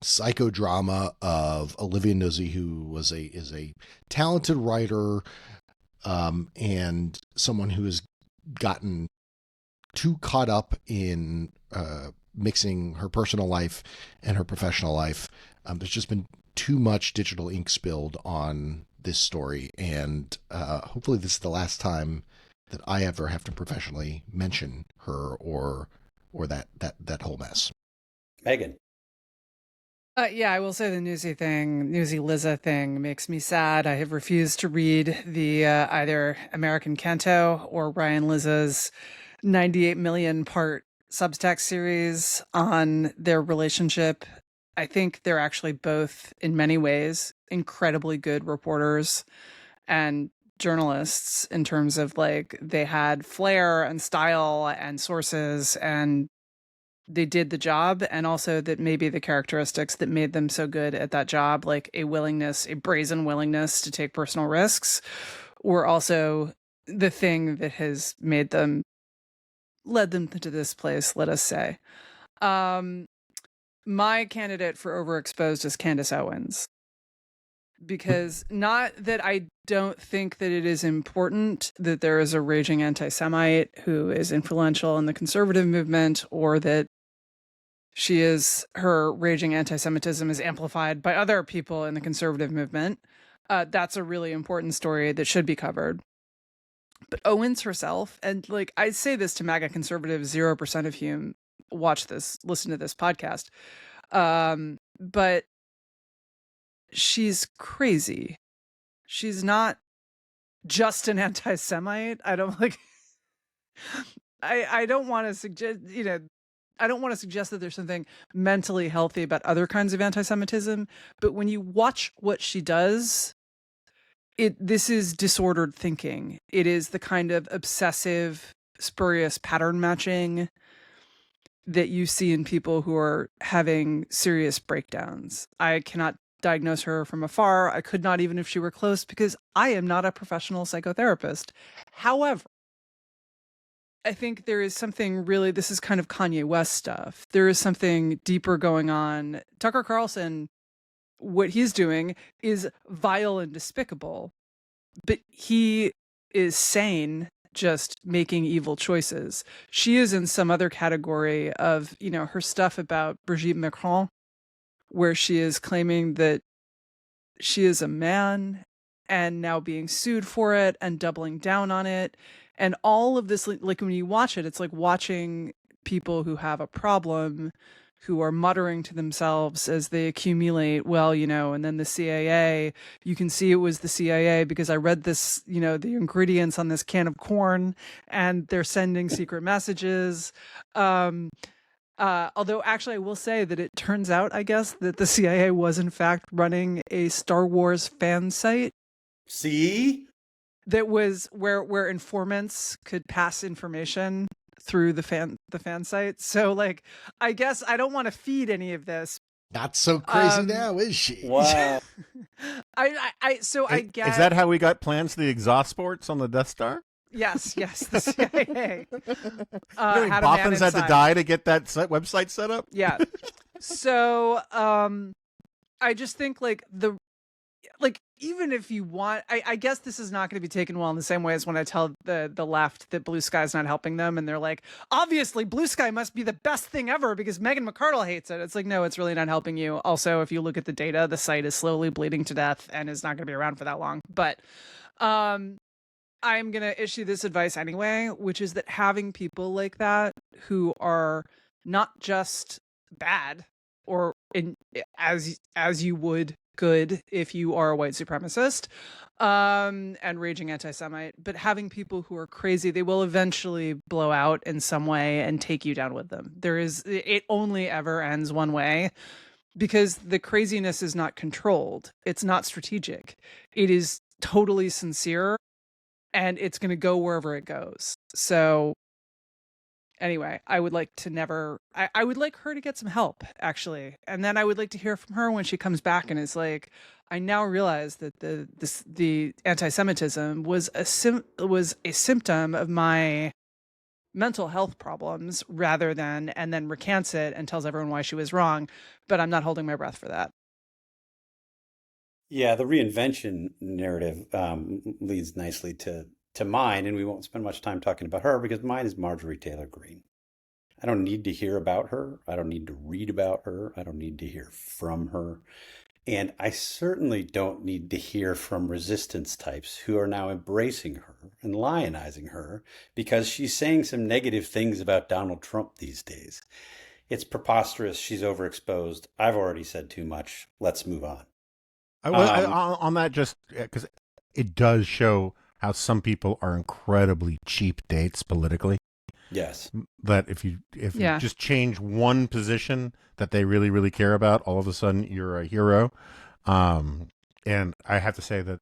psychodrama of Olivia Nuzzi, who is a talented writer, and someone who has gotten too caught up in mixing her personal life and her professional life. There's just been too much digital ink spilled on this story, and hopefully this is the last time that I ever have to professionally mention her or that whole mess. Megan. Yeah, I will say the Newsy Liza thing makes me sad. I have refused to read the either American Canto or Ryan Liza's 98 million part Substack series on their relationship. I think they're actually both, in many ways, incredibly good reporters and journalists in terms of like they had flair and style and sources and they did the job, and also that maybe the characteristics that made them so good at that job, like a brazen willingness to take personal risks, were also the thing that has led them to this place, let us say. My candidate for overexposed is Candace Owens. Because not that I don't think that it is important that there is a raging anti-Semite who is influential in the conservative movement, or that her raging anti-Semitism is amplified by other people in the conservative movement. That's a really important story that should be covered. But Owens herself, and like I say this to MAGA conservatives, 0% of whom listen to this podcast, but she's crazy. She's not just an anti-Semite. I don't want to suggest, I don't want to suggest that there's something mentally healthy about other kinds of anti-Semitism, but when you watch what she does, this is disordered thinking. It is the kind of obsessive, spurious pattern matching that you see in people who are having serious breakdowns. I cannot diagnose her from afar. I could not, even if she were close, because I am not a professional psychotherapist. However, I think there is something really, this is kind of Kanye West stuff. There is something deeper going on. Tucker Carlson, what he's doing is vile and despicable, but he is sane, just making evil choices. She is in some other category of, her stuff about Brigitte Macron, where she is claiming that she is a man and now being sued for it and doubling down on it. And all of this, like when you watch it, it's like watching people who have a problem, who are muttering to themselves as they accumulate, and then the CIA, you can see it was the CIA because I read this, the ingredients on this can of corn, and they're sending secret messages. Although actually I will say that it turns out, I guess, that the CIA was in fact running a Star Wars fan site. See? That was where informants could pass information through the fan site. So like, I guess I don't want to feed any of this. Not so crazy now, is she? Wow. I guess. Is that how we got plans for the exhaust ports on the Death Star? Yes, the CIA. Boffins had to die to get that website set up? Yeah. So I just think even if you want, I guess this is not going to be taken well in the same way as when I tell the left that Blue Sky's not helping them, and they're like, obviously Blue Sky must be the best thing ever because Megan McArdle hates it. It's like, no, it's really not helping you. Also, if you look at the data, the site is slowly bleeding to death and is not going to be around for that long. But I'm going to issue this advice anyway, which is that having people like that who are not just bad or as you would good if you are a white supremacist and raging anti-Semite, but having people who are crazy, they will eventually blow out in some way and take you down with them. It only ever ends one way, because the craziness is not controlled. It's not strategic. It is totally sincere, and it's going to go wherever it goes. So anyway, I would like I would like her to get some help, actually. And then I would like to hear from her when she comes back and is like, I now realize that the anti-Semitism was a symptom of my mental health problems and then recants it and tells everyone why she was wrong. But I'm not holding my breath for that. Yeah, the reinvention narrative leads nicely to mine, and we won't spend much time talking about her because mine is Marjorie Taylor Greene. I don't need to hear about her. I don't need to read about her. I don't need to hear from her. And I certainly don't need to hear from resistance types who are now embracing her and lionizing her because she's saying some negative things about Donald Trump these days. It's preposterous. She's overexposed. I've already said too much. Let's move on. On that, just because it does show how some people are incredibly cheap dates politically. Yes. That if you just change one position that they really, really care about, all of a sudden you're a hero. And I have to say that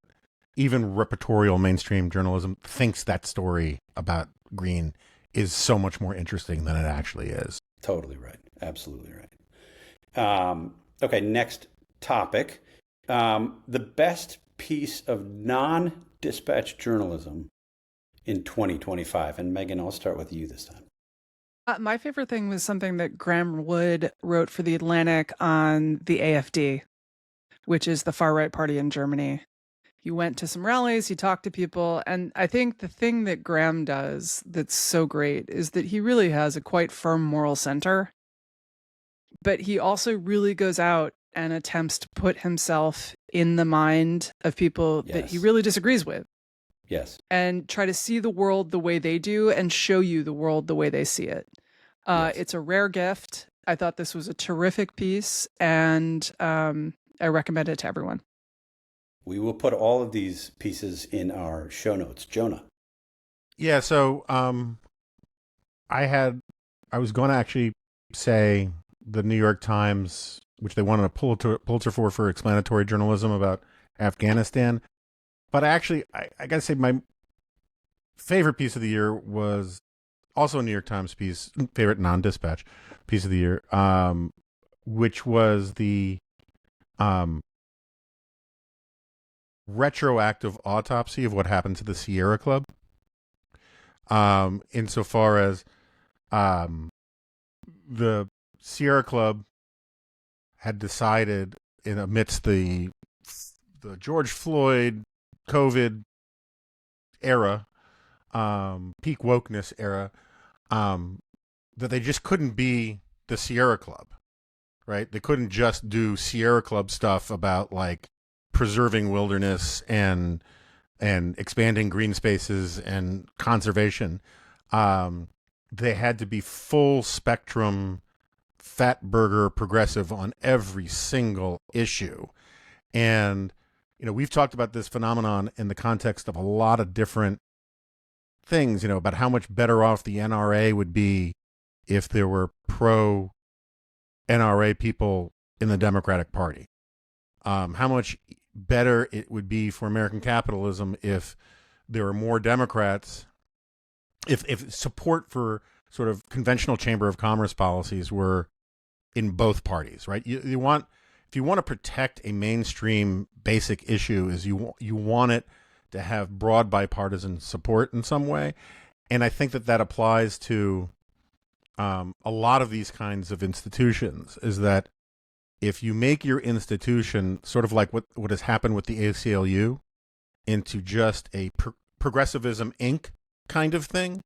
even repertorial mainstream journalism thinks that story about Greene is so much more interesting than it actually is. Totally right. Absolutely right. Okay, next topic. The best piece of non-dispatch journalism in 2025. And Megan, I'll start with you this time. My favorite thing was something that Graham Wood wrote for The Atlantic on the AfD, which is the far-right party in Germany. He went to some rallies, he talked to people, and I think the thing that Graham does that's so great is that he really has a quite firm moral center, but he also really goes out and attempts to put himself in the mind of people that he really disagrees with. Yes. And try to see the world the way they do and show you the world the way they see it. It's a rare gift. I thought this was a terrific piece, and I recommend it to everyone. We will put all of these pieces in our show notes. Jonah. Yeah, so I was going to actually say the New York Times, which they wanted a Pulitzer for explanatory journalism about Afghanistan. But I got to say my favorite piece of the year was also a New York Times piece, favorite non-dispatch piece of the year, which was the retroactive autopsy of what happened to the Sierra Club. Insofar as the Sierra Club had decided amidst the George Floyd COVID era, peak wokeness era, that they just couldn't be the Sierra Club, right? They couldn't just do Sierra Club stuff about like preserving wilderness and expanding green spaces and conservation. They had to be full spectrum, fat burger progressive on every single issue. And we've talked about this phenomenon in the context of a lot of different things, about how much better off the NRA would be if there were pro-NRA people in the Democratic Party. How much better it would be for American capitalism if there were more Democrats, if support for sort of conventional Chamber of Commerce policies were in both parties, right? If you want to protect a mainstream basic issue, is you want it to have broad bipartisan support in some way. And I think that applies to a lot of these kinds of institutions, is that if you make your institution sort of like what has happened with the ACLU into just a progressivism Inc. kind of thing,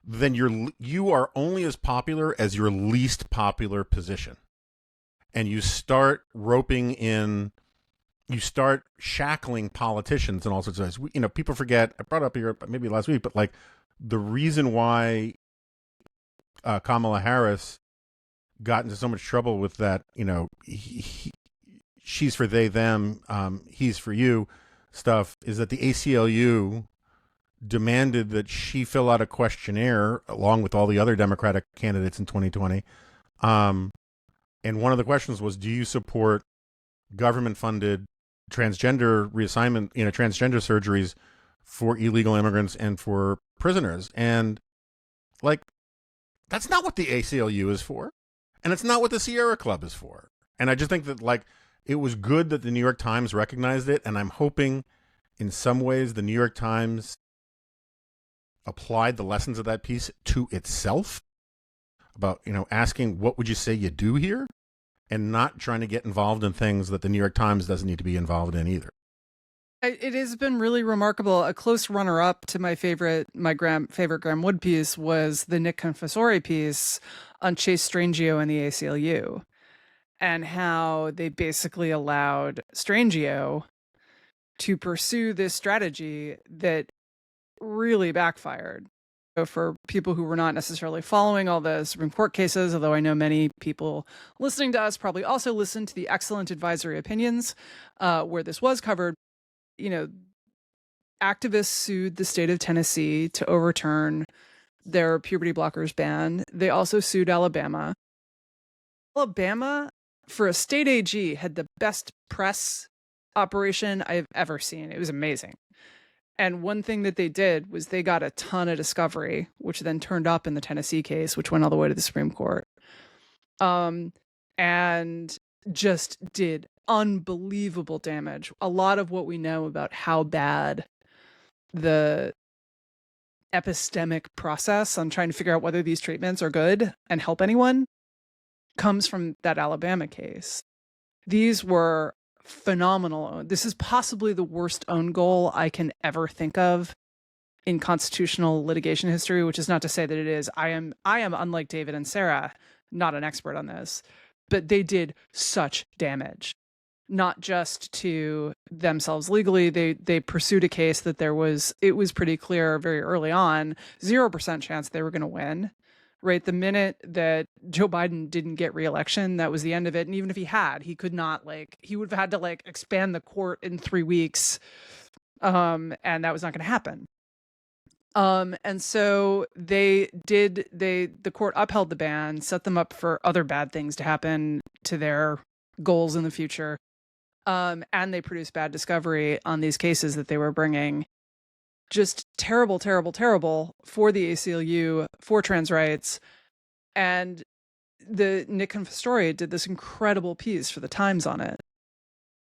then you are only as popular as your least popular position. And you start roping in you start shackling politicians and all sorts of things. You know, people forget, I brought up here maybe last week, but like the reason why Kamala Harris got into so much trouble with that, you know, she's for they, them, he's for you stuff, is that the ACLU demanded that she fill out a questionnaire along with all the other Democratic candidates in 2020. And one of the questions was, do you support government-funded transgender reassignment, you know, transgender surgeries for illegal immigrants and for prisoners? And like, that's not what the ACLU is for. And it's not what the Sierra Club is for. And I just think that, like, it was good that the New York Times recognized it. And I'm hoping in some ways the New York Times applied the lessons of that piece to itself about, you know, asking, what would you say you do here? And not trying to get involved in things that the New York Times doesn't need to be involved in either. It has been really remarkable. A close runner-up to my favorite Graham Wood piece was the Nick Confessore piece on Chase Strangio and the ACLU, and how they basically allowed Strangio to pursue this strategy that really backfired. So for people who were not necessarily following all the Supreme Court cases, although I know many people listening to us probably also listened to the excellent advisory opinions where this was covered, you know, activists sued the state of Tennessee to overturn their puberty blockers ban. They also sued Alabama. Alabama, for a state AG, had the best press operation I've ever seen. It was amazing. And one thing that they did was they got a ton of discovery, which then turned up in the Tennessee case, which went all the way to the Supreme Court. And just did unbelievable damage. A lot of what we know about how bad the epistemic process on trying to figure out whether these treatments are good and help anyone comes from that Alabama case. These were phenomenal. This is possibly the worst own goal I can ever think of in constitutional litigation history, which is not to say that it is. I am unlike David and Sarah, not an expert on this, but they did such damage, not just to themselves legally. They pursued a case that it was pretty clear very early on, 0% chance they were going to win. Right, the minute that Joe Biden didn't get re-election, that was the end of it. And even if he had, he could not, he would have had to expand the court in 3 weeks, and that was not going to happen. And so the court upheld the ban, set them up for other bad things to happen to their goals in the future, and they produced bad discovery on these cases that they were bringing. Just terrible, terrible, terrible for the ACLU, for trans rights. And the Nick Confessore did this incredible piece for the Times on it.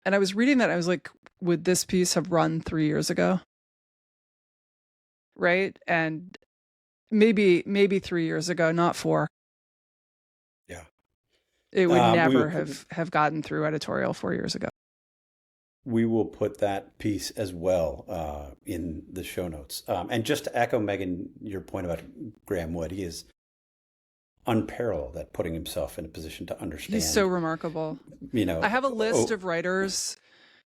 And I was reading that, I was like, would this piece have run 3 years ago? Right? And maybe 3 years ago, not 4. Yeah. It would never have gotten through editorial 4 years ago. We will put that piece as well in the show notes. And just to echo, Megan, your point about Graham Wood, he is unparalleled at putting himself in a position to understand. He's so remarkable. You know, I have a list of writers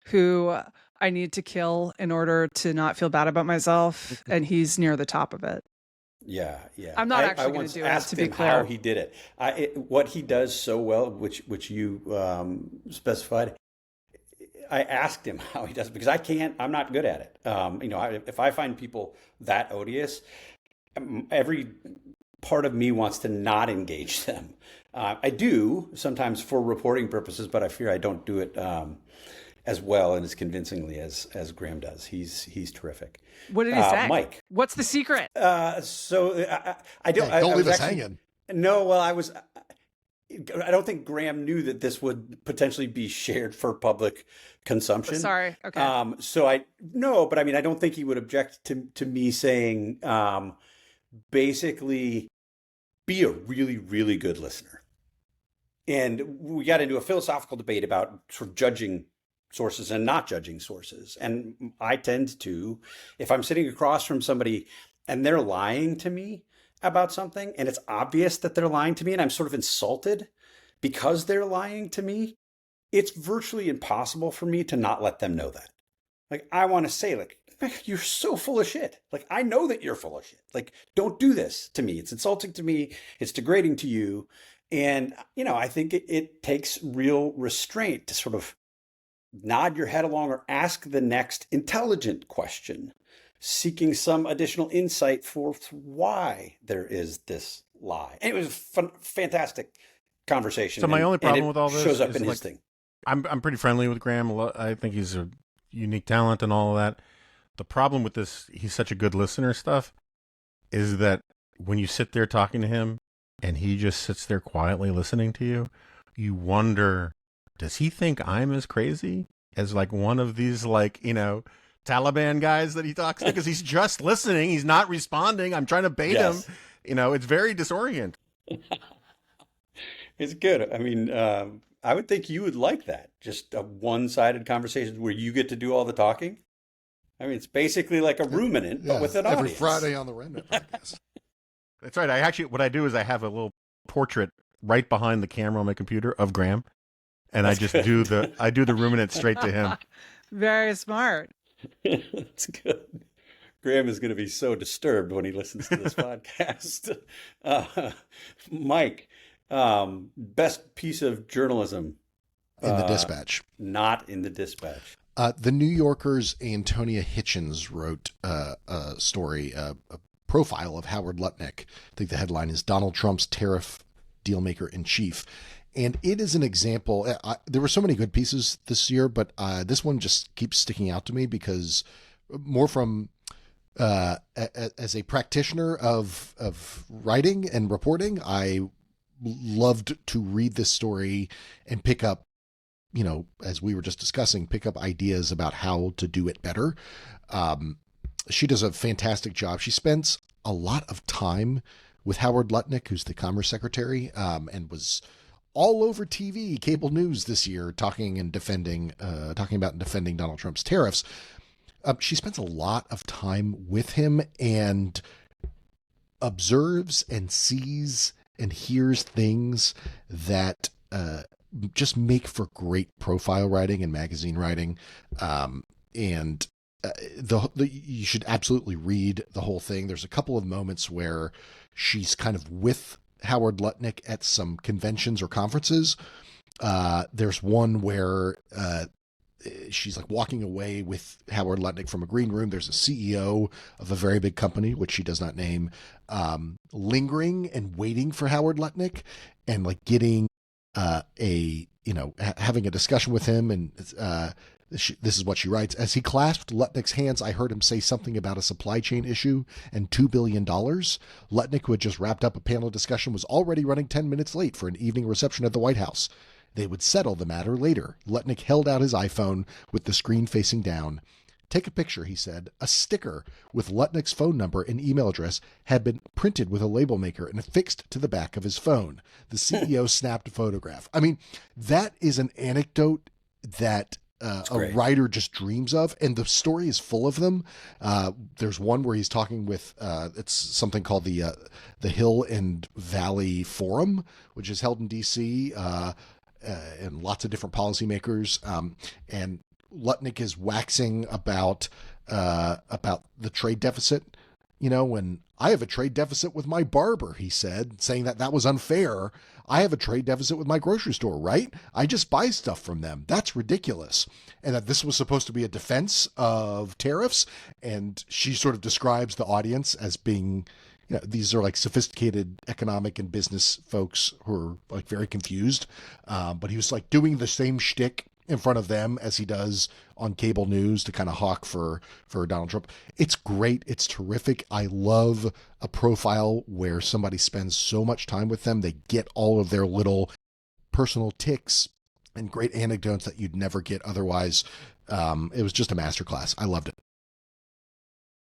who I need to kill in order to not feel bad about myself, and he's near the top of it. Yeah. I'm not actually going to do it, to be clear. How he did it. What he does so well, which you specified, I asked him how he does it because I'm not good at it. If I find people that odious, every part of me wants to not engage them. I do sometimes for reporting purposes, but I fear I don't do it as well and as convincingly as Graham does. He's terrific. What did he say? Mike, what's the secret? So I don't. Hey, don't leave us actually hanging. No, well, I don't think Graham knew that this would potentially be shared for public consumption. Sorry. Okay. But I don't think he would object to me saying, basically, be a really, really good listener. And we got into a philosophical debate about sort of judging sources and not judging sources. And I tend to, if I'm sitting across from somebody and they're lying to me about something, and it's obvious that they're lying to me, and I'm sort of insulted because they're lying to me, it's virtually impossible for me to not let them know that. Like, I want to say, like, you're so full of shit. Like, I know that you're full of shit. Like, don't do this to me. It's insulting to me. It's degrading to you. And, I think it takes real restraint to sort of nod your head along or ask the next intelligent question, seeking some additional insight for why there is this lie. And it was a fantastic conversation. So my only problem with all this shows up is in like, his thing. I'm pretty friendly with Graham. I think he's a unique talent and all of that. The problem with this, he's such a good listener stuff, is that when you sit there talking to him and he just sits there quietly listening to you, you wonder, does he think I'm as crazy as like one of these Taliban guys that he talks to? Because he's just listening. He's not responding. I'm trying to bait him. It's very disorienting. It's good. I mean, I would think you would like that. Just a one-sided conversation where you get to do all the talking. I mean, it's basically like a ruminant, but with an every audience. Friday on the Remnant podcast. That's right. What I do is I have a little portrait right behind the camera on my computer of Graham, and I just do the ruminant straight to him. Very smart. That's good. Graham is going to be so disturbed when he listens to this podcast. Mike, best piece of journalism In the Dispatch. Not in the Dispatch. The New Yorker's Antonia Hitchens wrote a story, a profile of Howard Lutnick. I think the headline is Donald Trump's Tariff Dealmaker in Chief. And it is an example. There were so many good pieces this year, but this one just keeps sticking out to me because more from as a practitioner of writing and reporting, I loved to read this story and pick up, as we were just discussing, pick up ideas about how to do it better. She does a fantastic job. She spends a lot of time with Howard Lutnick, who's the Commerce Secretary, and was all over TV, cable news this year, talking about and defending Donald Trump's tariffs. She spends a lot of time with him and observes and sees and hears things that just make for great profile writing and magazine writing. And you should absolutely read the whole thing. There's a couple of moments where she's kind of with Howard Lutnick at some conventions or conferences. There's one where she's like walking away with Howard Lutnick from a green room. There's a CEO of a very big company, which she does not name, lingering and waiting for Howard Lutnick and like getting having a discussion with him. And this is what she writes. As he clasped Lutnick's hands, I heard him say something about a supply chain issue and $2 billion. Lutnick, who had just wrapped up a panel discussion, was already running 10 minutes late for an evening reception at the White House. They would settle the matter later. Lutnick held out his iPhone with the screen facing down. Take a picture, he said. A sticker with Lutnick's phone number and email address had been printed with a label maker and affixed to the back of his phone. The CEO snapped a photograph. I mean, that is an anecdote that a writer just dreams of, and the story is full of them. There's one where he's talking with it's something called the Hill and Valley Forum, which is held in D.C., and lots of different policymakers. And Lutnick is waxing about the trade deficit. When I have a trade deficit with my barber, he said, saying that was unfair. I have a trade deficit with my grocery store, right? I just buy stuff from them. That's ridiculous. And that this was supposed to be a defense of tariffs. And she sort of describes the audience as being, these are like sophisticated economic and business folks who are like very confused. But he was like doing the same shtick in front of them as he does on cable news to kind of hawk for Donald Trump. It's great. It's terrific. I love a profile where somebody spends so much time with them. They get all of their little personal tics and great anecdotes that you'd never get otherwise. It was just a masterclass. I loved it.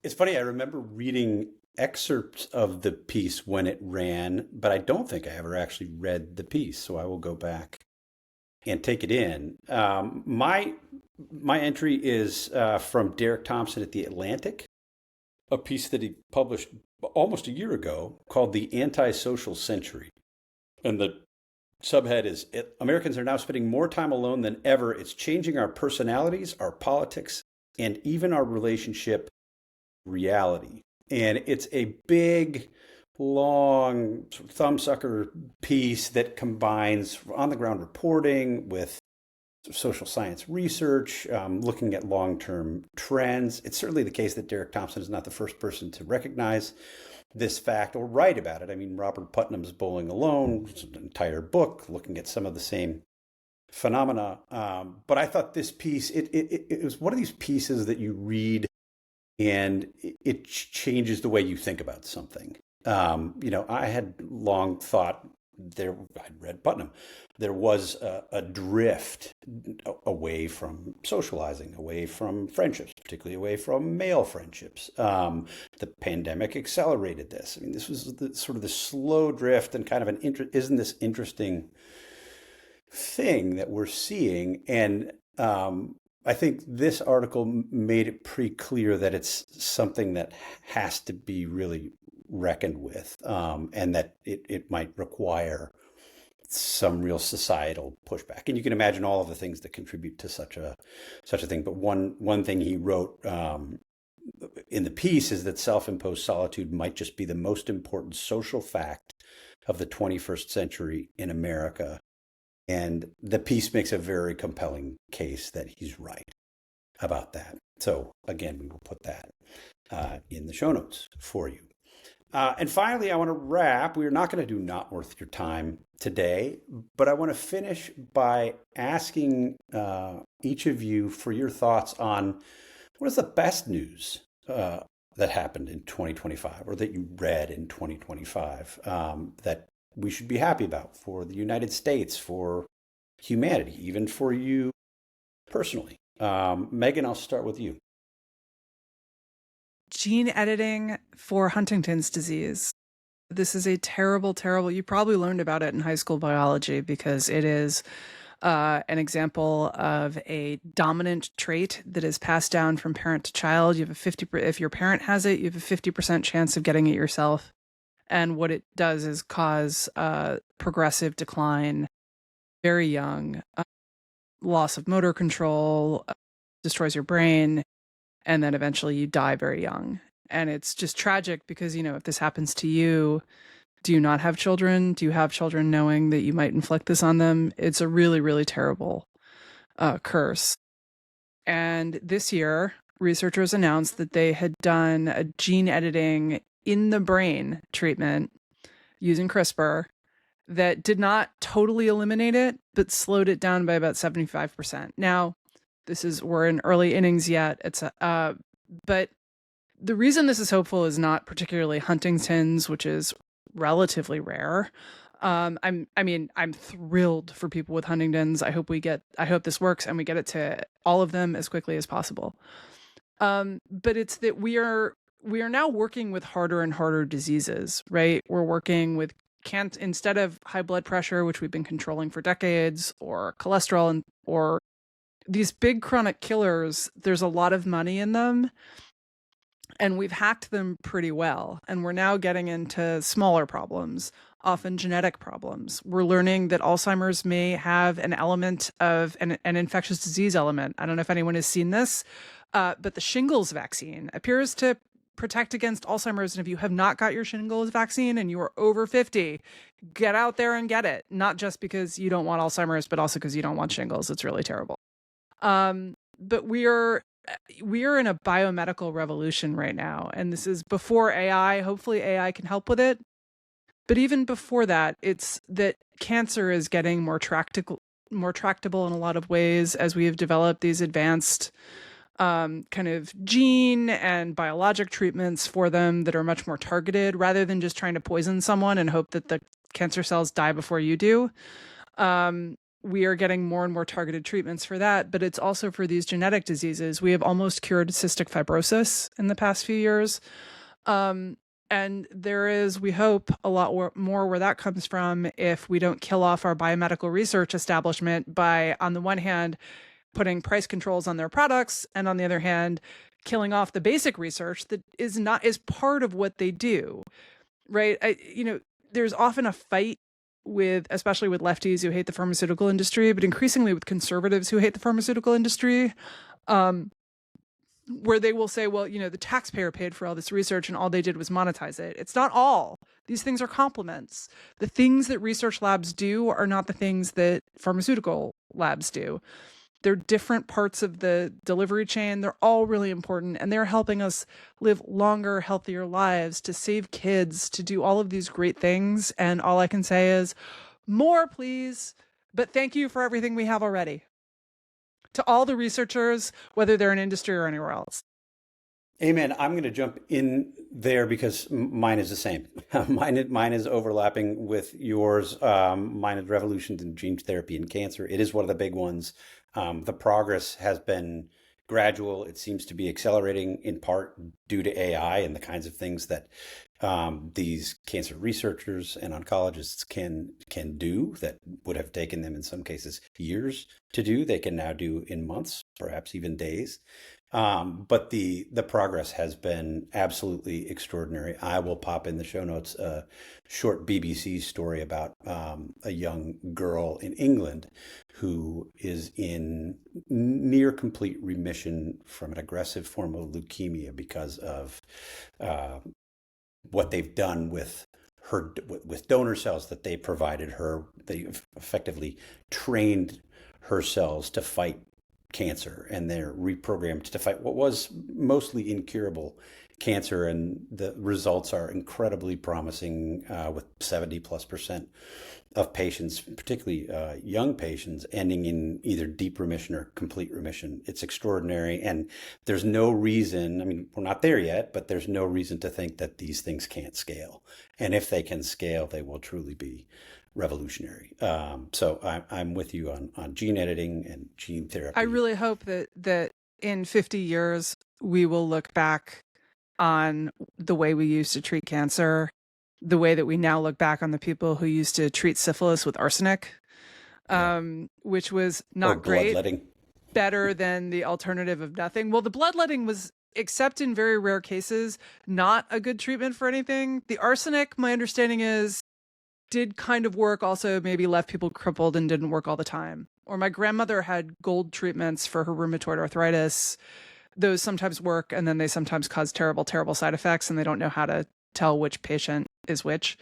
It's funny. I remember reading excerpts of the piece when it ran, but I don't think I ever actually read the piece. So I will go back and take it in. My entry is from Derek Thompson at The Atlantic, a piece that he published almost a year ago called The Antisocial Century. And the Subhead is Americans are now spending more time alone than ever. It's changing our personalities, our politics, and even our relationship reality. And it's a big, long thumbsucker piece that combines on-the-ground reporting with social science research, looking at long-term trends. It's certainly the case that Derek Thompson is not the first person to recognize this fact or write about it. I mean, Robert Putnam's Bowling Alone, it's an entire book looking at some of the same phenomena. But I thought this piece, it was one of these pieces that you read and it changes the way you think about something. I had long thought I'd read Putnam. There was a drift away from socializing, away from friendships, particularly away from male friendships. The pandemic accelerated this. I mean, this was sort of the slow drift and kind of isn't this interesting thing that we're seeing? And I think this article made it pretty clear that it's something that has to be really reckoned with, and that it might require some real societal pushback. And you can imagine all of the things that contribute to such a thing. But one thing he wrote in the piece is that self-imposed solitude might just be the most important social fact of the 21st century in America. And the piece makes a very compelling case that he's right about that. So again, we will put that in the show notes for you. And finally, I want to wrap. We're not going to do Not Worth Your Time today, but I want to finish by asking each of you for your thoughts on what is the best news that happened in 2025 or that you read in 2025 that we should be happy about for the United States, for humanity, even for you personally. Megan, I'll start with you. Gene editing for Huntington's disease. This is a terrible, you probably learned about it in high school biology because it is an example of a dominant trait that is passed down from parent to child. You have if your parent has it, you have a 50% chance of getting it yourself. And what it does is cause progressive decline, very young, loss of motor control, destroys your brain, and then eventually you die very young. And it's just tragic because, if this happens to you, do you not have children? Do you have children knowing that you might inflict this on them? It's a really, really terrible curse. And this year, researchers announced that they had done a gene editing in the brain treatment using CRISPR that did not totally eliminate it, but slowed it down by about 75%. Now, we're in early innings yet. But the reason this is hopeful is not particularly Huntington's, which is relatively rare. I'm thrilled for people with Huntington's. I hope this works and we get it to all of them as quickly as possible. But it's that we are now working with harder and harder diseases, right? We're working with instead of high blood pressure, which we've been controlling for decades, or cholesterol, or these big chronic killers, there's a lot of money in them, and we've hacked them pretty well. And we're now getting into smaller problems, often genetic problems. We're learning that Alzheimer's may have an element of an infectious disease element. I don't know if anyone has seen this, but the shingles vaccine appears to protect against Alzheimer's. And if you have not got your shingles vaccine and you are over 50, get out there and get it. Not just because you don't want Alzheimer's, but also because you don't want shingles. It's really terrible. But we are in a biomedical revolution right now, and this is before AI. Hopefully AI can help with it. But even before that, it's that cancer is getting more tractable in a lot of ways as we have developed these advanced kind of gene and biologic treatments for them that are much more targeted, rather than just trying to poison someone and hope that the cancer cells die before you do. We are getting more and more targeted treatments for that, but it's also for these genetic diseases. We have almost cured cystic fibrosis in the past few years. And there is, we hope, a lot more where that comes from if we don't kill off our biomedical research establishment by, on the one hand, putting price controls on their products, and on the other hand, killing off the basic research that is part of what they do, right? There's often a fight especially with lefties who hate the pharmaceutical industry, but increasingly with conservatives who hate the pharmaceutical industry, where they will say, well, the taxpayer paid for all this research and all they did was monetize it. It's not all. These things are complements. The things that research labs do are not the things that pharmaceutical labs do. They're different parts of the delivery chain. They're all really important, and they're helping us live longer, healthier lives, to save kids, to do all of these great things. And all I can say is, more, please. But thank you for everything we have already. To all the researchers, whether they're in industry or anywhere else. Amen. I'm going to jump in there because mine is the same. Mine is overlapping with yours. Mine is revolutions in gene therapy and cancer. It is one of the big ones. The progress has been gradual. It seems to be accelerating in part due to AI and the kinds of things that these cancer researchers and oncologists can do that would have taken them in some cases years to do. They can now do in months, perhaps even days. But the progress has been absolutely extraordinary. I will pop in the show notes a short BBC story about a young girl in England who is in near complete remission from an aggressive form of leukemia because of what they've done with her, with donor cells that they provided her. They effectively trained her cells to fight cancer, and they're reprogrammed to fight what was mostly incurable cancer, and the results are incredibly promising, with 70+% of patients, particularly young patients, ending in either deep remission or complete remission. It's extraordinary, and there's no reason, I mean, we're not there yet, but there's no reason to think that these things can't scale. And if they can scale, they will truly be revolutionary. So I'm with you on gene editing and gene therapy. I really hope that in 50 years, we will look back on the way we used to treat cancer, the way that we now look back on the people who used to treat syphilis with arsenic, which was not great, better than the alternative of nothing. Well, the bloodletting was, except in very rare cases, not a good treatment for anything. The arsenic, my understanding is, did kind of work, also maybe left people crippled and didn't work all the time. Or my grandmother had gold treatments for her rheumatoid arthritis. Those sometimes work, and then they sometimes cause terrible, terrible side effects, and they don't know how to tell which patient is which.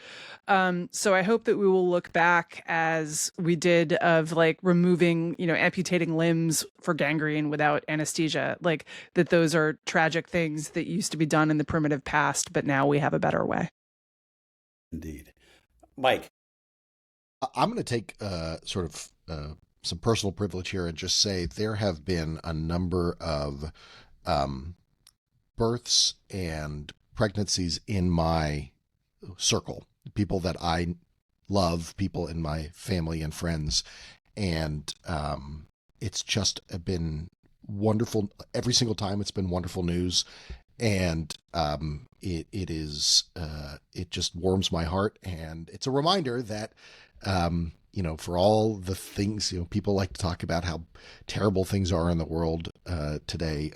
So I hope that we will look back as we did of like removing, amputating limbs for gangrene without anesthesia, like that those are tragic things that used to be done in the primitive past, but now we have a better way. Indeed. Mike. I'm going to take some personal privilege here and just say there have been a number of births and pregnancies in my circle, people that I love, people in my family and friends. And it's just been wonderful. Every single time it's been wonderful news. And it just warms my heart. And it's a reminder that, for all the things, people like to talk about how terrible things are in the world today.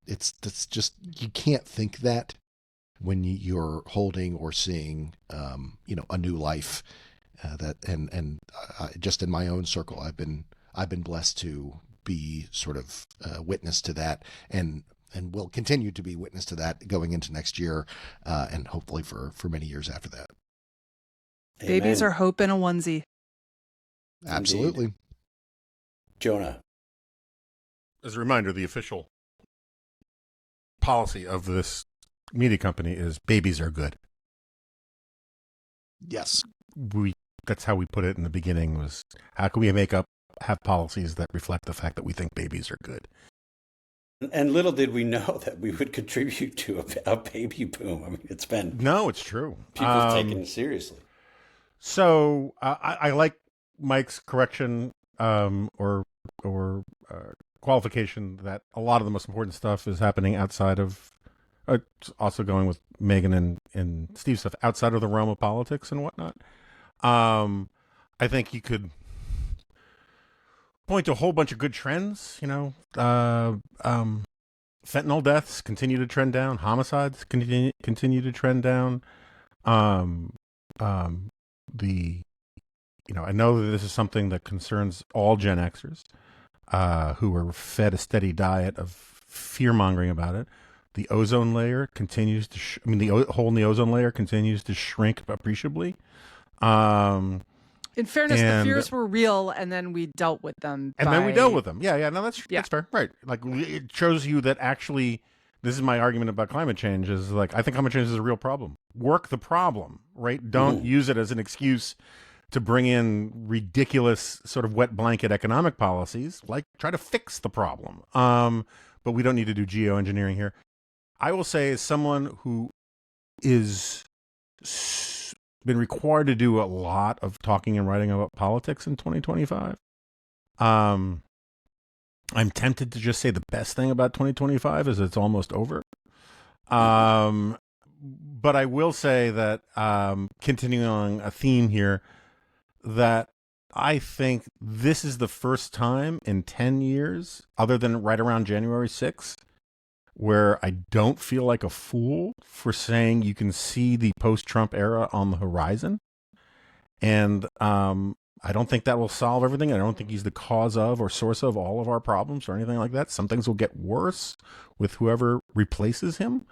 It's just, you can't think that when you're holding or seeing, a new life. Just in my own circle, I've been blessed to be sort of witness to that, and will continue to be witness to that going into next year, and hopefully for many years after that. Amen. Babies are hope in a onesie. Absolutely. Indeed. Jonah. As a reminder, the official policy of this media company is babies are good. Yes. That's how we put it in the beginning, was how can we have policies that reflect the fact that we think babies are good. And little did we know that we would contribute to a baby boom. I mean, it's been... No, it's true. People taken it seriously. So I like Mike's correction or qualification that a lot of the most important stuff is happening outside of, also going with Megan and Steve's stuff, outside of the realm of politics and whatnot. I think you could point to a whole bunch of good trends, fentanyl deaths continue to trend down, homicides continue to trend down. The I know that this is something that concerns all Gen Xers who are fed a steady diet of fear mongering about it. The ozone layer continues to, the hole in the ozone layer continues to shrink appreciably. In fairness, the fears were real, and then we dealt with them. Then we dealt with them. Yeah. No, that's fair. Right. Like, it shows you that actually, this is my argument about climate change, is like, I think climate change is a real problem. Work the problem, right? Don't use it as an excuse to bring in ridiculous sort of wet blanket economic policies. Like, try to fix the problem. But we don't need to do geoengineering here. I will say, as someone who is been required to do a lot of talking and writing about politics in 2025, I'm tempted to just say the best thing about 2025 is it's almost over. But I will say that, continuing on a theme here, that I think this is the first time in 10 years, other than right around January 6th, where I don't feel like a fool for saying you can see the post-Trump era on the horizon. And I don't think that will solve everything. I don't think he's the cause of or source of all of our problems or anything like that. Some things will get worse with whoever replaces him,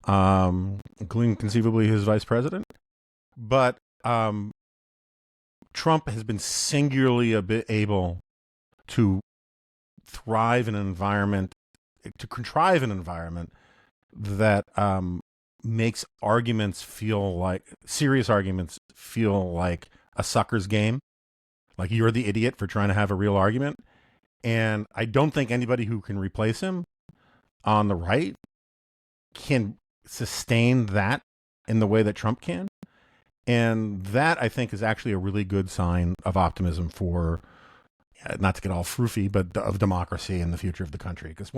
including conceivably his vice president. But Trump has been singularly able to contrive an environment that makes serious arguments feel like a sucker's game. Like, you're the idiot for trying to have a real argument. And I don't think anybody who can replace him on the right can sustain that in the way that Trump can. And that, I think, is actually a really good sign of optimism for, not to get all froofy, but of democracy and the future of the country. Because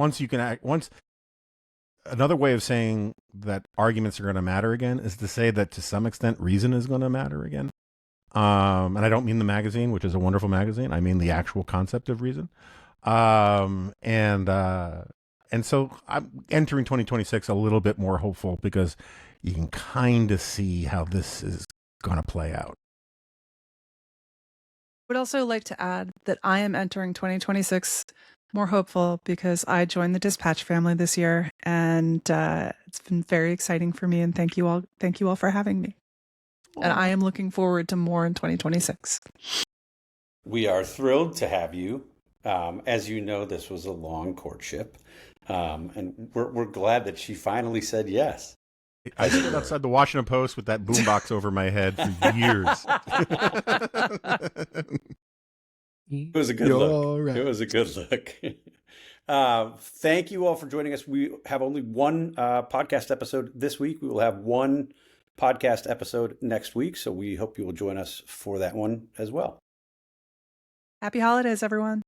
another way of saying that arguments are going to matter again is to say that to some extent reason is going to matter again. And I don't mean the magazine, which is a wonderful magazine. I mean the actual concept of reason. And so I'm entering 2026 a little bit more hopeful, because you can kind of see how this is going to play out. I would also like to add that I am entering 2026 more hopeful because I joined the Dispatch family this year, and it's been very exciting for me. And thank you all for having me. And I am looking forward to more in 2026. We are thrilled to have you. As you know, this was a long courtship, and we're glad that she finally said yes. I stood outside the Washington Post with that boombox over my head for years. It was a good look. Right. It was a good look. Thank you all for joining us. We have only one podcast episode this week. We will have one podcast episode next week, so we hope you will join us for that one as well. Happy holidays, everyone.